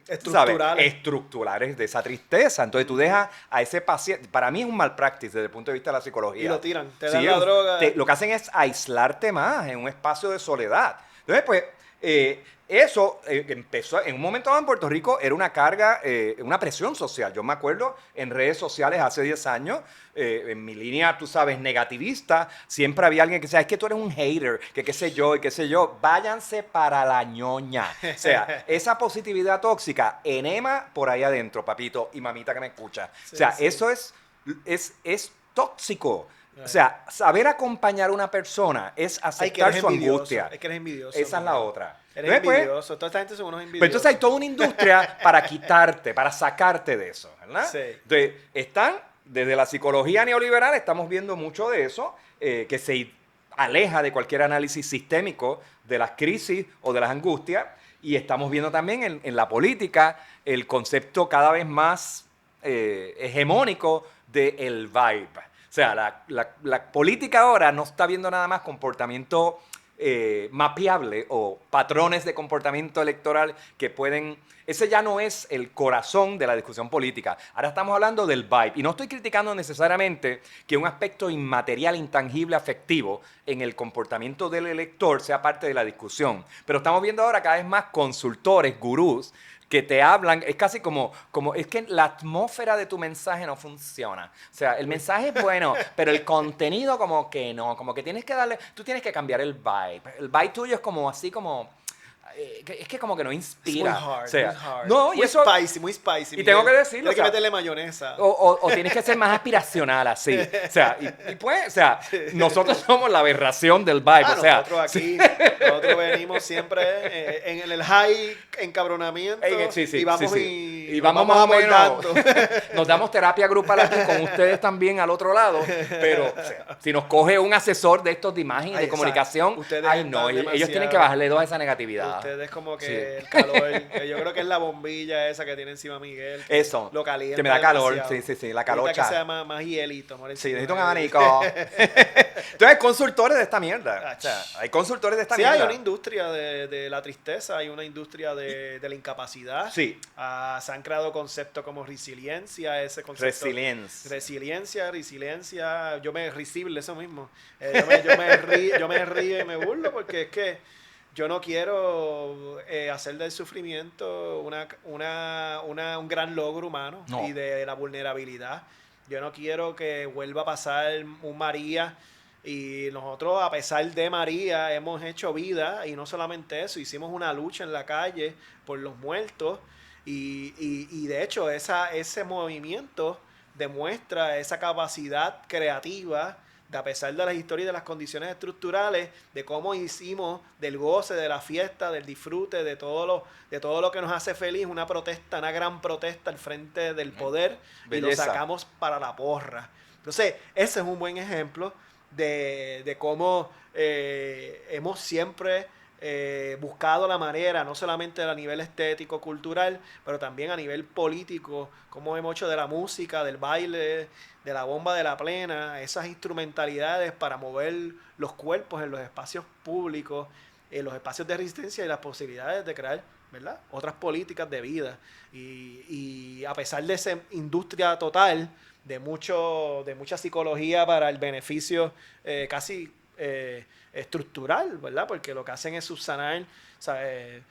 estructurales de esa tristeza. Entonces tú dejas a ese paciente, para mí es un malpractice desde el punto de vista de la psicología. Y lo tiran, te dan la droga. Lo que hacen es aislarte más en un espacio de soledad. Entonces pues eso empezó, en un momento dado en Puerto Rico era una carga, una presión social. Yo me acuerdo en redes sociales hace 10 años, en mi línea, tú sabes, negativista, siempre había alguien que decía, es que tú eres un hater, que qué sé yo, y qué sé yo. Váyanse para la ñoña. O sea, esa positividad tóxica enema por ahí adentro, papito y mamita que me escucha. Sí, o sea, sí. Eso es tóxico. O sea, saber acompañar a una persona es aceptar su angustia. Es que eres envidioso. Esa es la otra. Eres envidioso. Toda esta gente son unos envidiosos. Pero entonces hay toda una industria para quitarte, para sacarte de eso, ¿verdad? Sí. Entonces, están desde la psicología neoliberal estamos viendo mucho de eso, que se aleja de cualquier análisis sistémico de las crisis o de las angustias, y estamos viendo también en la política el concepto cada vez más hegemónico del vibe. O sea, la política ahora no está viendo nada más comportamiento mapeable o patrones de comportamiento electoral que pueden... Ese ya no es el corazón de la discusión política. Ahora estamos hablando del vibe. Y no estoy criticando necesariamente que un aspecto inmaterial, intangible, afectivo en el comportamiento del elector sea parte de la discusión. Pero estamos viendo ahora cada vez más consultores, gurús, que te hablan, es casi como es que la atmósfera de tu mensaje no funciona. O sea, el mensaje es bueno, pero el contenido como que no, como que tienes que darle, tú tienes que cambiar el vibe. El vibe tuyo es como así como... es que como que no inspira. Muy hard, o sea, muy hard. No, y muy eso, spicy, muy spicy. y Miguel. tengo que decirlo, Tienes que o sea, meterle mayonesa. o tienes que ser más aspiracional así. O sea, y pues, o sea, nosotros somos la aberración del vibe. O sea, nosotros aquí, nosotros venimos siempre en el high encabronamiento sí, y vamos sí. y vamos más o menos, amoldando. nos damos terapia grupal aquí con ustedes también al otro lado, pero o sea, si nos coge un asesor de estos de imagen y de Exacto. comunicación, Ustedes no, están ellos tienen que bajarle 2 a esa negatividad. Ustedes como que Sí. el calor, que yo creo que es la bombilla esa que tiene encima Miguel. Que Eso, lo calienta que me da calor, demasiado. sí, la Ahorita calocha. que sea más hielito. Sí, necesito un abanico. Entonces, hay consultores de esta mierda. O sea, hay consultores de esta Sí, mierda. hay una industria de la tristeza, hay una industria de la incapacidad. Sí. Se han creado conceptos como resiliencia, ese concepto. Resiliencia. Yo me risible eso mismo. Yo me río y me burlo porque es que yo no quiero hacer del sufrimiento un gran logro humano y de la vulnerabilidad. Yo no quiero que vuelva a pasar un María. Y nosotros, a pesar de María, hemos hecho vida, y no solamente eso, hicimos una lucha en la calle por los muertos, y de hecho ese movimiento demuestra esa capacidad creativa, de a pesar de las historias y de las condiciones estructurales, de cómo hicimos del goce, de la fiesta, del disfrute, de todo lo que nos hace feliz, una protesta, una gran protesta al frente del poder, Belleza. y lo sacamos para la porra. Entonces, ese es un buen ejemplo de cómo hemos siempre buscado la manera, no solamente a nivel estético, cultural, pero también a nivel político, cómo hemos hecho de la música, del baile, de la bomba de la plena, esas instrumentalidades para mover los cuerpos en los espacios públicos, en los espacios de resistencia, y las posibilidades de crear, ¿verdad?, otras políticas de vida. Y a pesar de esa industria total, de mucha psicología para el beneficio casi estructural, ¿verdad? Porque lo que hacen es subsanar, ¿sabes?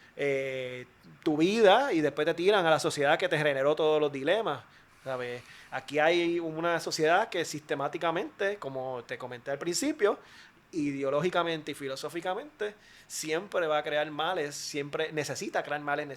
Tu vida, y después te tiran a la sociedad que te generó todos los dilemas, ¿sabes? Aquí hay una sociedad que sistemáticamente, como te comenté al principio, ideológicamente y filosóficamente, siempre va a crear males, siempre necesita crear males,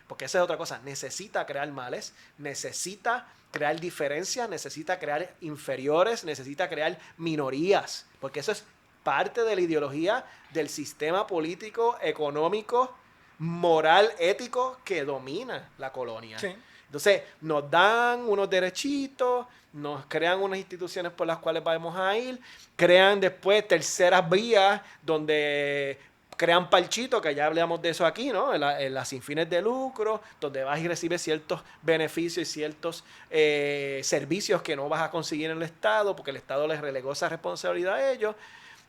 porque esa es otra cosa, necesita crear males, necesita crear diferencias, necesita crear inferiores, necesita crear minorías, porque eso es parte de la ideología del sistema político, económico, moral, ético que domina la colonia. Sí. Entonces, nos dan unos derechitos, nos crean unas instituciones por las cuales vamos a ir, crean después terceras vías donde crean parchitos, que ya hablamos de eso aquí, ¿no? En las sin fines de lucro, donde vas y recibes ciertos beneficios y ciertos servicios que no vas a conseguir en el Estado, porque el Estado les relegó esa responsabilidad a ellos.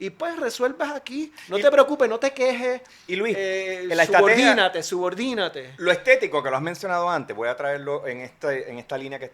Y pues resuelvas aquí, no te preocupes, no te quejes. Y Luis, subordínate. Lo estético, que lo has mencionado antes, voy a traerlo en esta línea que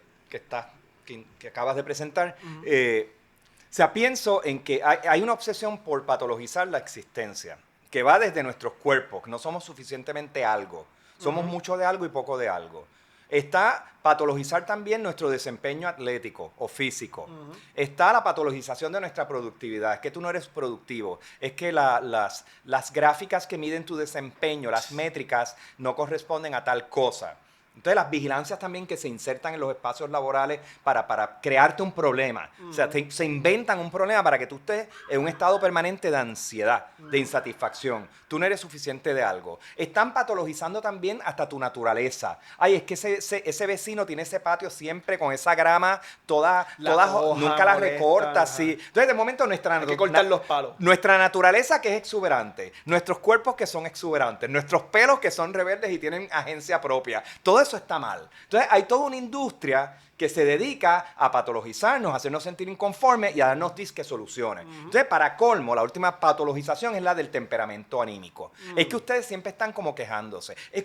acabas de presentar. O sea, pienso en que hay una obsesión por patologizar la existencia, que va desde nuestros cuerpos, que no somos suficientemente algo. Somos mucho de algo y poco de algo. Está patologizar también nuestro desempeño atlético o físico. Está la patologización de nuestra productividad. Es que tú no eres productivo. Es que las gráficas que miden tu desempeño, las métricas, no corresponden a tal cosa. Entonces las vigilancias también que se insertan en los espacios laborales para crearte un problema. O sea, se inventan un problema para que tú estés en un estado permanente de ansiedad, de insatisfacción. Tú no eres suficiente de algo. Están patologizando también hasta tu naturaleza. Ay, es que ese vecino tiene ese patio siempre con esa grama toda hoja nunca la molesta, recorta. Sí. Entonces, de momento, hay que cortar los palos. nuestra naturaleza que es exuberante, nuestros cuerpos que son exuberantes, nuestros pelos que son rebeldes y tienen agencia propia. Todo eso está mal. Entonces hay toda una industria que se dedica a patologizarnos, a hacernos sentir inconformes y a darnos disque soluciones. Entonces, para colmo, la última patologización es la del temperamento anímico. Es que ustedes siempre están como quejándose. Es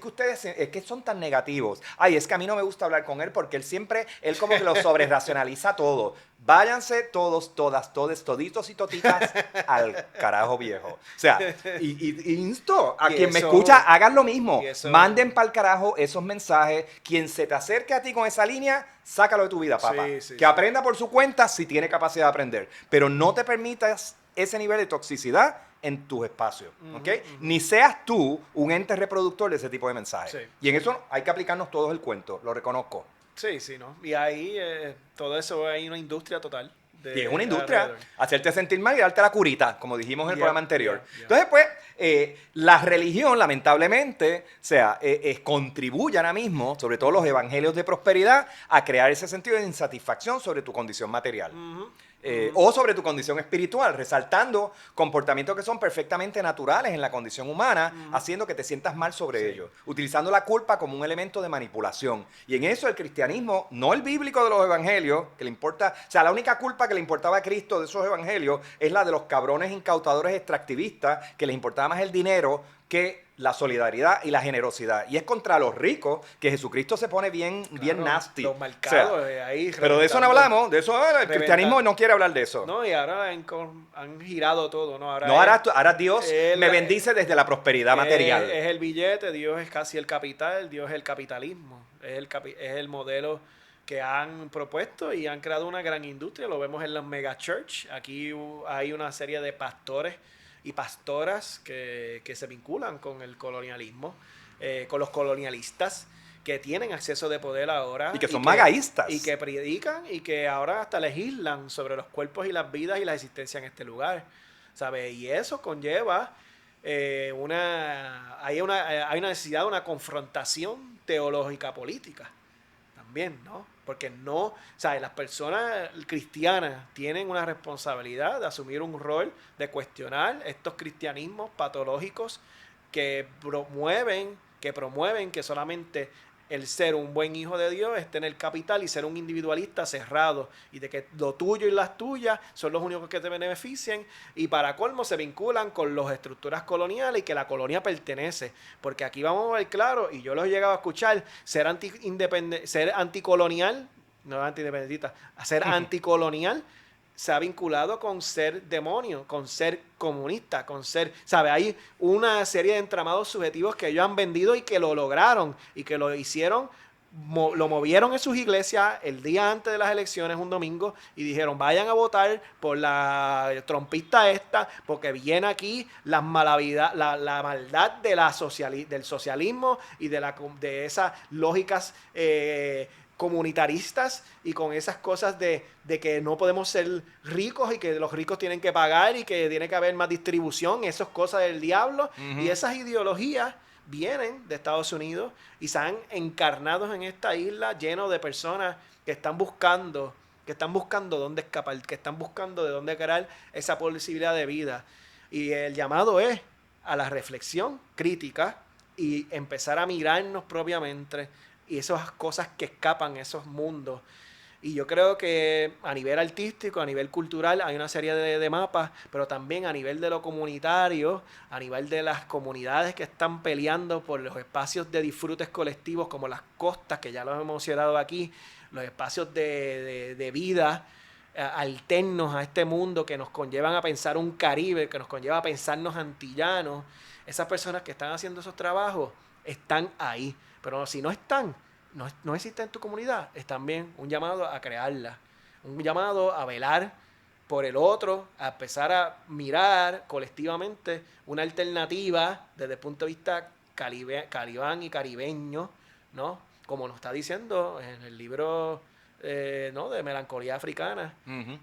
que son tan negativos. Ay, es que a mí no me gusta hablar con él porque él como que lo sobreracionaliza todo. Váyanse todos, todas, todes, toditos y totitas al carajo viejo. O sea, y insto a quien me escucha, hagan lo mismo. Manden para el carajo esos mensajes. Quien se te acerque a ti con esa línea, sácalo de tu vida, papá. Que aprenda por su cuenta si tiene capacidad de aprender. Pero no te permitas ese nivel de toxicidad en tus espacios, ¿ok? Ni seas tú un ente reproductor de ese tipo de mensajes. Y en eso hay que aplicarnos todos el cuento, lo reconozco. Sí, ¿no? Y ahí todo eso hay una industria total. Y es una industria, hacerte sentir mal y darte la curita, como dijimos en el programa anterior. Entonces, pues, la religión, lamentablemente, o sea, contribuye ahora mismo, sobre todo los evangelios de prosperidad, a crear ese sentido de insatisfacción sobre tu condición material. O sobre tu condición espiritual, resaltando comportamientos que son perfectamente naturales en la condición humana, haciendo que te sientas mal sobre ellos, utilizando la culpa como un elemento de manipulación. Y en eso el cristianismo, no el bíblico de los evangelios, que le importa, o sea, la única culpa que le importaba a Cristo de esos evangelios es la de los cabrones incautadores extractivistas, que les importaba más el dinero que la solidaridad y la generosidad. Y es contra los ricos que Jesucristo se pone bien nasty. Los marcados, o sea, ahí. Pero de eso no hablamos, de eso el cristianismo no quiere hablar de eso. No, y ahora han girado todo, ¿no? Ahora Dios me bendice desde la prosperidad material. Es el billete, Dios es casi el capital, Dios es el capitalismo, es el modelo que han propuesto y han creado una gran industria. Lo vemos en las mega church. Aquí hay una serie de pastores y pastoras que se vinculan con el colonialismo, con los colonialistas, que tienen acceso de poder ahora. Y que son magaístas. Y que predican y que ahora hasta legislan sobre los cuerpos y las vidas y la existencia en este lugar. ¿Sabes? Y eso conlleva hay una necesidad de una confrontación teológica política también, ¿no? Porque no, ¿sabes? Las personas cristianas tienen una responsabilidad de asumir un rol, de cuestionar estos cristianismos patológicos que promueven que solamente el ser un buen hijo de Dios es tener capital y ser un individualista cerrado, y de que lo tuyo y las tuyas son los únicos que te benefician, y para colmo se vinculan con las estructuras coloniales y que la colonia pertenece, porque aquí vamos a ver claro, y yo lo he llegado a escuchar, ser anticolonial, no antindependentista, ser anticolonial se ha vinculado con ser demonio, con ser comunista, con ser, ¿sabe? Hay una serie de entramados subjetivos que ellos han vendido y que lo lograron y que lo hicieron, lo movieron en sus iglesias el día antes de las elecciones, un domingo, y dijeron, vayan a votar por la trompista esta, porque viene aquí la maldad de del socialismo y de esas lógicas comunitaristas y con esas cosas de que no podemos ser ricos y que los ricos tienen que pagar y que tiene que haber más distribución, esas cosas del diablo. Y esas ideologías vienen de Estados Unidos y se han encarnado en esta isla lleno de personas que están buscando dónde escapar, que están buscando de dónde crear esa posibilidad de vida. Y el llamado es a la reflexión crítica y empezar a mirarnos propiamente y esas cosas que escapan, esos mundos. Y yo creo que a nivel artístico, a nivel cultural, hay una serie de mapas, pero también a nivel de lo comunitario, a nivel de las comunidades que están peleando por los espacios de disfrutes colectivos, como las costas, que ya los hemos mencionado aquí, los espacios de vida alternos a este mundo que nos conllevan a pensar un Caribe, que nos conlleva a pensarnos antillanos. Esas personas que están haciendo esos trabajos están ahí. Pero si no están, no existen en tu comunidad, es también un llamado a crearla, un llamado a velar por el otro, a empezar a mirar colectivamente una alternativa desde el punto de vista calibán y caribeño, ¿no? como nos está diciendo en el libro ¿no? de Melancolía Africana,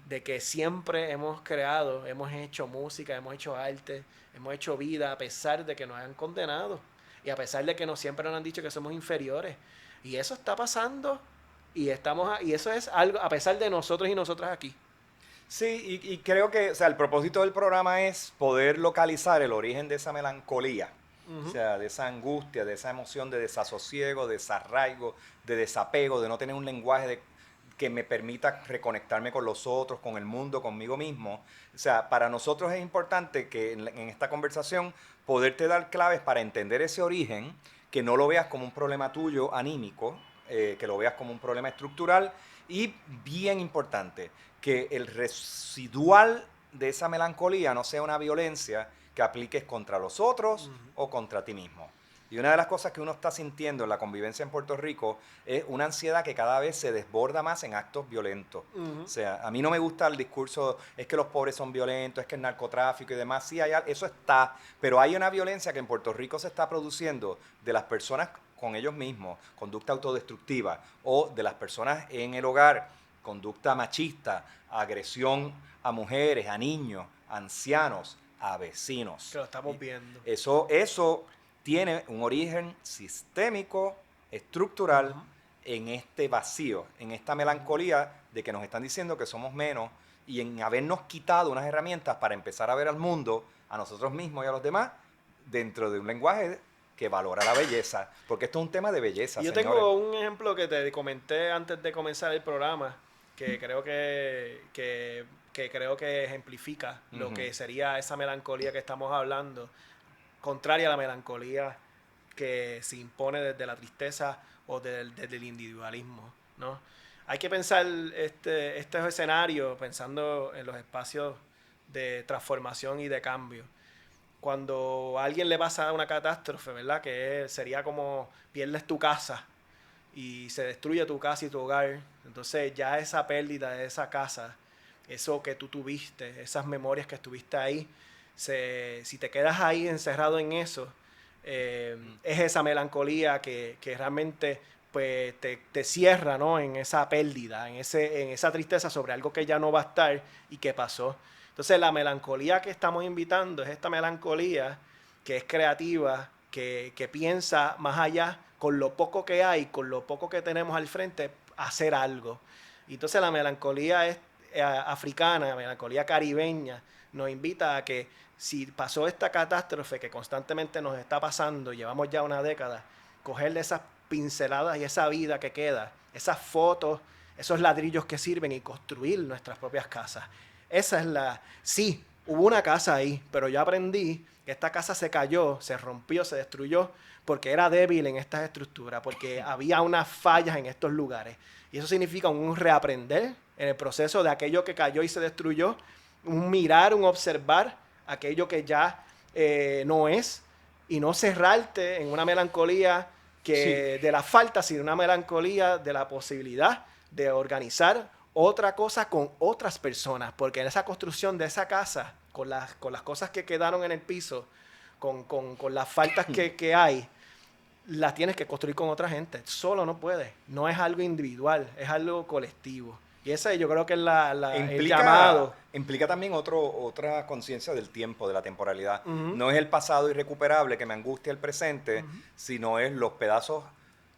de que siempre hemos creado, hemos hecho música, hemos hecho arte, hemos hecho vida a pesar de que nos han condenado y a pesar de que siempre nos han dicho que somos inferiores. Y eso está pasando y eso es algo a pesar de nosotros y nosotras aquí. Sí, y creo que, o sea, el propósito del programa es poder localizar el origen de esa melancolía, o sea, de esa angustia, de esa emoción de desasosiego, de desarraigo, de desapego, de no tener un lenguaje que me permita reconectarme con los otros, con el mundo, conmigo mismo. O sea, para nosotros es importante que en esta conversación poderte dar claves para entender ese origen, que no lo veas como un problema tuyo anímico, que lo veas como un problema estructural y, bien importante, que el residual de esa melancolía no sea una violencia que apliques contra los otros o contra ti mismo. Y una de las cosas que uno está sintiendo en la convivencia en Puerto Rico es una ansiedad que cada vez se desborda más en actos violentos. O sea, a mí no me gusta el discurso, es que los pobres son violentos, es que el narcotráfico y demás, sí, eso está, pero hay una violencia que en Puerto Rico se está produciendo de las personas con ellos mismos, conducta autodestructiva, o de las personas en el hogar, conducta machista, agresión a mujeres, a niños, a ancianos, a vecinos. Que lo estamos viendo. Eso tiene un origen sistémico, estructural, en este vacío, en esta melancolía de que nos están diciendo que somos menos y en habernos quitado unas herramientas para empezar a ver al mundo, a nosotros mismos y a los demás, dentro de un lenguaje que valora la belleza, porque esto es un tema de belleza. Yo señores. tengo un ejemplo que te comenté antes de comenzar el programa, que creo que creo que ejemplifica lo que sería esa melancolía que estamos hablando, contraria a la melancolía que se impone desde la tristeza o desde el individualismo, ¿no? Hay que pensar este escenario pensando en los espacios de transformación y de cambio. Cuando a alguien le pasa una catástrofe, ¿verdad? Que sería como pierdes tu casa y se destruye tu casa y tu hogar. Entonces ya esa pérdida de esa casa, eso que tú tuviste, esas memorias que estuviste ahí, si te quedas ahí encerrado en eso, es esa melancolía que realmente pues, te cierra, ¿no? En esa pérdida, en esa tristeza sobre algo que ya no va a estar y que pasó. Entonces la melancolía que estamos invitando es esta melancolía que es creativa, que piensa más allá, con lo poco que hay, con lo poco que tenemos al frente, hacer algo. Y entonces la melancolía africana, melancolía caribeña, nos invita a que si pasó esta catástrofe que constantemente nos está pasando, llevamos ya una década, cogerle esas pinceladas y esa vida que queda, esas fotos, esos ladrillos que sirven y construir nuestras propias casas. Esa es sí, hubo una casa ahí, pero yo aprendí que esta casa se cayó, se rompió, se destruyó, porque era débil en estas estructuras, porque había unas fallas en estos lugares. Y eso significa un reaprender en el proceso de aquello que cayó y se destruyó, un mirar, un observar aquello que ya no es, y no cerrarte en una melancolía de la falta, sino una melancolía de la posibilidad de organizar otra cosa con otras personas, porque en esa construcción de esa casa, con las cosas que quedaron en el piso, con las faltas que hay, las tienes que construir con otra gente. Solo no puedes. No es algo individual, es algo colectivo. Y ese yo creo que es el llamado. Implica también otra conciencia del tiempo, de la temporalidad. No es el pasado irrecuperable que me angustia el presente, sino es los pedazos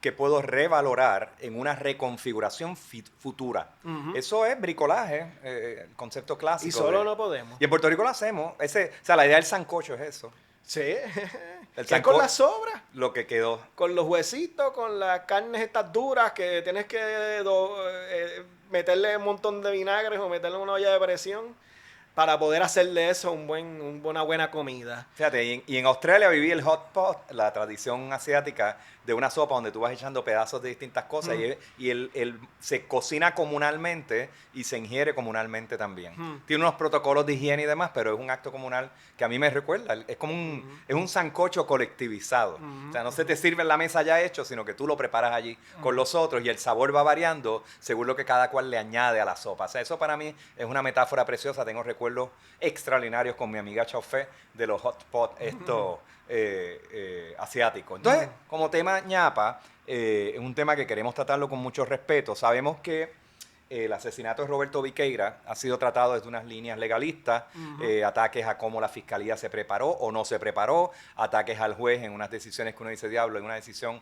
que puedo revalorar en una reconfiguración futura. Eso es bricolaje, el concepto clásico. Y solo no podemos. Y en Puerto Rico lo hacemos. O sea, la idea del sancocho es eso. Sí. Con las sobras. Lo que quedó. Con los huesitos, con las carnes estas duras que tienes que meterle un montón de vinagres o meterle una olla de presión para poder hacerle eso una buena comida. Fíjate, y en Australia viví el hot pot, la tradición asiática de una sopa donde tú vas echando pedazos de distintas cosas y se cocina comunalmente y se ingiere comunalmente también. Tiene unos protocolos de higiene y demás, pero es un acto comunal que a mí me recuerda. Es como es un sancocho colectivizado. O sea, no se te sirve en la mesa ya hecho, sino que tú lo preparas allí con los otros y el sabor va variando según lo que cada cual le añade a la sopa. O sea, eso para mí es una metáfora preciosa. Tengo recuerdos extraordinarios con mi amiga Chauffé de los hot pot, asiático. Entonces, como tema ñapa, es un tema que queremos tratarlo con mucho respeto. Sabemos que el asesinato de Roberto Viqueira ha sido tratado desde unas líneas legalistas, ataques a cómo la fiscalía se preparó o no se preparó, ataques al juez en unas decisiones que uno dice, diablo, en una decisión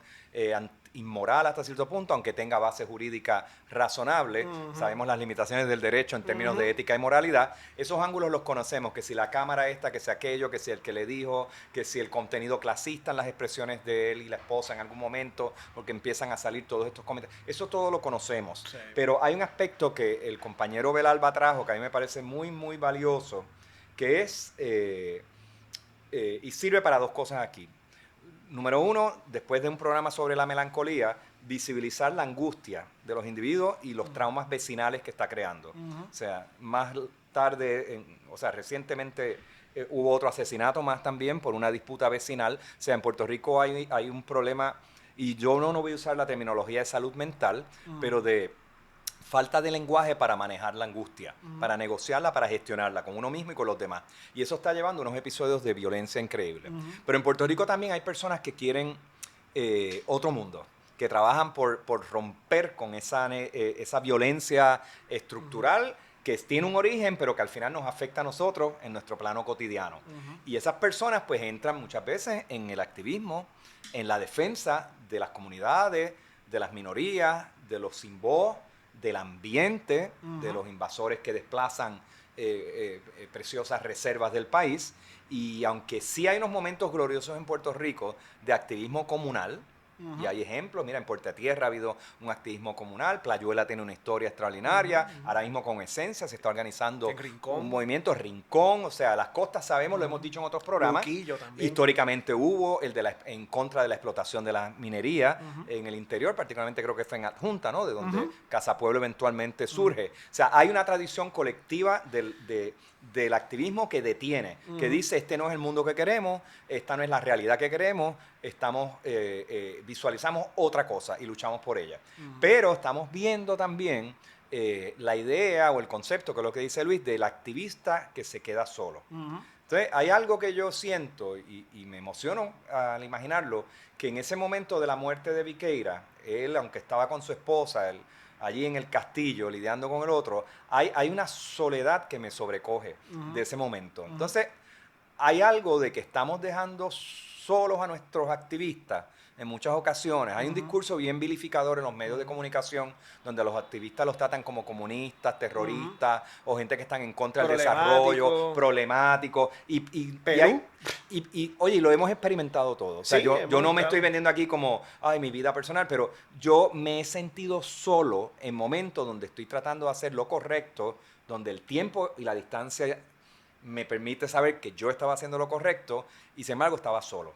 inmoral hasta cierto punto, aunque tenga base jurídica razonable. Sabemos las limitaciones del derecho en términos de ética y moralidad. Esos ángulos los conocemos, que si la cámara esta, que si aquello, que si el que le dijo, que si el contenido clasista en las expresiones de él y la esposa en algún momento, porque empiezan a salir todos estos comentarios. Eso todo lo conocemos. Sí. Pero hay un aspecto que el compañero Belalba trajo, que a mí me parece muy, muy valioso, que es, y sirve para dos cosas aquí. Número uno, después de un programa sobre la melancolía, visibilizar la angustia de los individuos y los traumas vecinales que está creando. O sea, más tarde, recientemente hubo otro asesinato más también por una disputa vecinal. O sea, en Puerto Rico hay un problema, y yo no voy a usar la terminología de salud mental, pero de falta de lenguaje para manejar la angustia, para negociarla, para gestionarla con uno mismo y con los demás. Y eso está llevando a unos episodios de violencia increíbles. Pero en Puerto Rico también hay personas que quieren otro mundo, que trabajan por romper con esa violencia estructural que tiene un origen, pero que al final nos afecta a nosotros en nuestro plano cotidiano. Y esas personas pues entran muchas veces en el activismo, en la defensa de las comunidades, de las minorías, de los sin voz, del ambiente, de los invasores que desplazan preciosas reservas del país. Y aunque sí hay unos momentos gloriosos en Puerto Rico de activismo comunal, y hay ejemplos, mira, en Puerto Tierra ha habido un activismo comunal, Playuela tiene una historia extraordinaria, ahora mismo con Esencia se está organizando un movimiento, Rincón, o sea, las costas sabemos, lo hemos dicho en otros programas, históricamente hubo el en contra de la explotación de la minería en el interior, particularmente creo que fue en Adjunta, ¿no? De donde Casa Pueblo eventualmente surge. O sea, hay una tradición colectiva del activismo que detiene, que dice, este no es el mundo que queremos, esta no es la realidad que queremos, visualizamos otra cosa y luchamos por ella. Pero estamos viendo también la idea o el concepto, que es lo que dice Luis, del activista que se queda solo. Entonces, hay algo que yo siento y me emociono al imaginarlo, que en ese momento de la muerte de Viqueira, él, aunque estaba con su esposa, allí en el castillo lidiando con el otro, hay una soledad que me sobrecoge de ese momento. Entonces, hay algo de que estamos dejando solos a nuestros activistas en muchas ocasiones. Hay un discurso bien vilificador en los medios de comunicación donde a los activistas los tratan como comunistas, terroristas o gente que están en contra del desarrollo, problemáticos. Oye, lo hemos experimentado todo. O sea, yo no me estoy vendiendo aquí como, ay, mi vida personal, pero yo me he sentido solo en momentos donde estoy tratando de hacer lo correcto, donde el tiempo y la distancia me permite saber que yo estaba haciendo lo correcto y sin embargo estaba solo.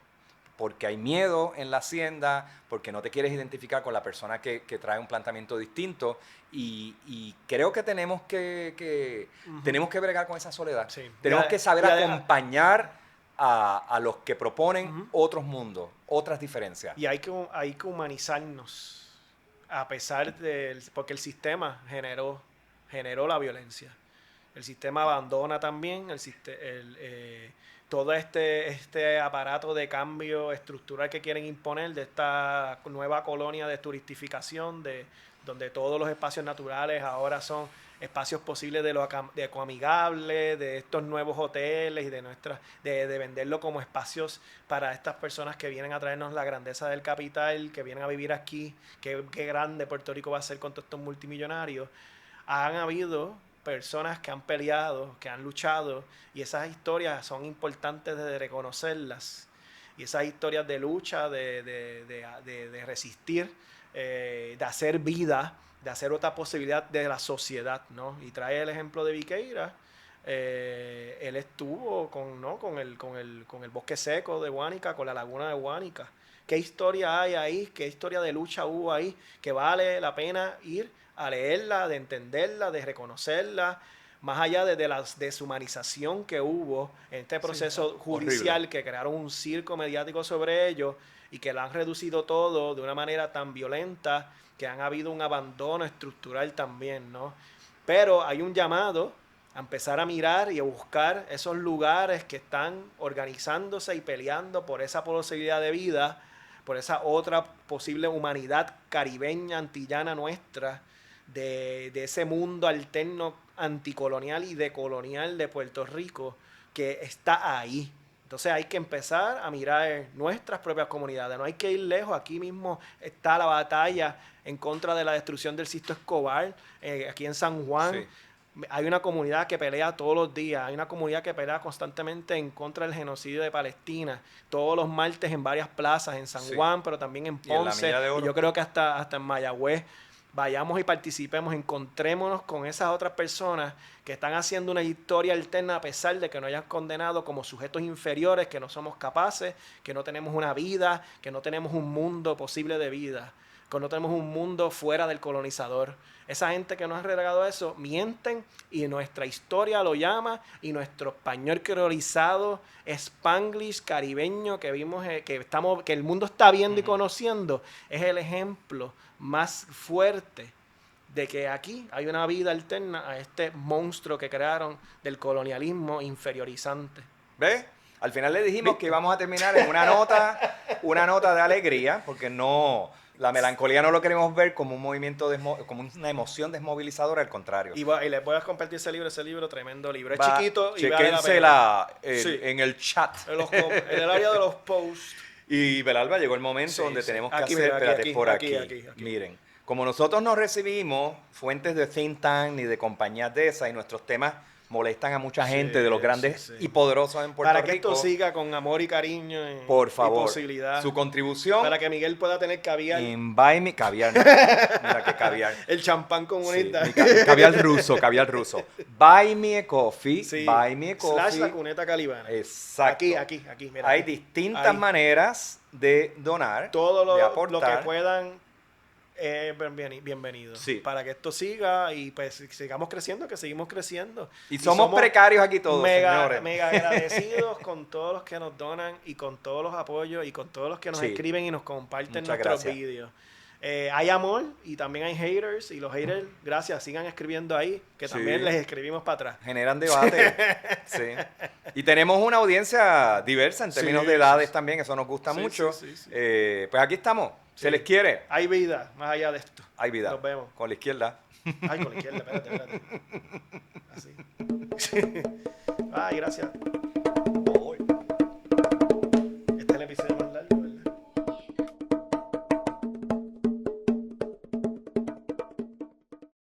Porque hay miedo en la hacienda, porque no te quieres identificar con la persona que trae un planteamiento distinto y creo que tenemos que bregar con esa soledad. Sí. Tenemos que saber acompañar a los que proponen otros mundos, otras diferencias. Y hay que humanizarnos, a pesar porque el sistema generó la violencia. El sistema abandona también todo este aparato de cambio estructural que quieren imponer de esta nueva colonia de turistificación, donde todos los espacios naturales ahora son espacios posibles de ecoamigable, de estos nuevos hoteles y de venderlo como espacios para estas personas que vienen a traernos la grandeza del capital, que vienen a vivir aquí, qué grande Puerto Rico va a ser con todos estos multimillonarios. Han habido personas que han peleado, que han luchado, y esas historias son importantes de reconocerlas, y esas historias de lucha, de resistir, de hacer vida, de hacer otra posibilidad de la sociedad, ¿no? Y trae el ejemplo de Viqueira. Él estuvo con el bosque seco de Guánica, con la laguna de Guánica. ¿Qué historia hay ahí? ¿Qué historia de lucha hubo ahí? Que vale la pena ir a leerla, de entenderla, de reconocerla, más allá de la deshumanización que hubo en este proceso judicial, horrible, que crearon un circo mediático sobre ello y que lo han reducido todo de una manera tan violenta que han habido un abandono estructural también, ¿no? Pero hay un llamado a empezar a mirar y a buscar esos lugares que están organizándose y peleando por esa posibilidad de vida, por esa otra posible humanidad caribeña, antillana nuestra, de ese mundo alterno anticolonial y decolonial de Puerto Rico que está ahí. Entonces hay que empezar a mirar nuestras propias comunidades, no hay que ir lejos, aquí mismo está la batalla en contra de la destrucción del Sisto Escobar, aquí en San Juan. Sí. Hay una comunidad que pelea todos los días, hay una comunidad que pelea constantemente en contra del genocidio de Palestina, todos los martes en varias plazas, en San Sí. Juan, pero también en Y en la Ponce, Milla de Oro. y yo creo que hasta en Mayagüez. Vayamos y participemos, encontrémonos con esas otras personas que están haciendo una historia alterna a pesar de que nos hayan condenado como sujetos inferiores, que no somos capaces, que no tenemos una vida, que no tenemos un mundo posible de vida, que no tenemos un mundo fuera del colonizador. Esa gente que nos ha relegado eso, mienten y nuestra historia lo llama y nuestro español creolizado, spanglish, caribeño que vimos, que el mundo está viendo y conociendo, es el ejemplo más fuerte de que aquí hay una vida alterna a este monstruo que crearon del colonialismo inferiorizante. ¿Ves? Al final le dijimos que íbamos a terminar en una nota de alegría, porque no, la melancolía no lo queremos ver como un movimiento, como una emoción desmovilizadora, al contrario. Y les voy a compartir ese libro, tremendo libro. Es Va, chiquito y vale la pena. chéquensela Sí. en el chat. En el área de los posts. Y Belalba, llegó el momento Sí, donde sí. tenemos que Aquí, hacer, mira, espérate, aquí, por aquí, aquí. aquí. Miren, como nosotros no recibimos fuentes de think tank ni de compañías de esas y nuestros temas molestan a mucha gente de los grandes sí. y poderosos en Puerto Para que Rico, esto siga con amor y cariño por y favor, posibilidad. su contribución Para que Miguel pueda tener caviar. en Buy Me, caviar, mira que caviar. El champán Sí, comunista. caviar ruso. Buy Me a Coffee, Sí. Buy Me a Slash la Coffee. cuneta calibana. Exacto. Aquí, mira. Hay aquí. distintas Ahí. maneras de donar, Todo de lo que aportar. puedan bienvenido. Sí. Para que esto siga y pues sigamos creciendo, que seguimos creciendo. Y somos precarios aquí todos, señores. Mega agradecidos con todos los que nos donan y con todos los apoyos y con todos los que nos Sí. escriben y nos comparten Muchas nuestros gracias. vídeos. Hay amor y también hay haters y los haters, gracias, sigan escribiendo ahí, que Sí. también les escribimos para atrás. Generan debate. Sí. Y tenemos una audiencia diversa en términos Sí, de edades sí. también, eso nos gusta Sí, mucho. sí, sí. Pues aquí estamos. Se Sí. les quiere. Hay vida más allá de esto. Hay vida. Nos vemos. Con la izquierda. Ay, con la izquierda, espérate. Así. Ay, gracias.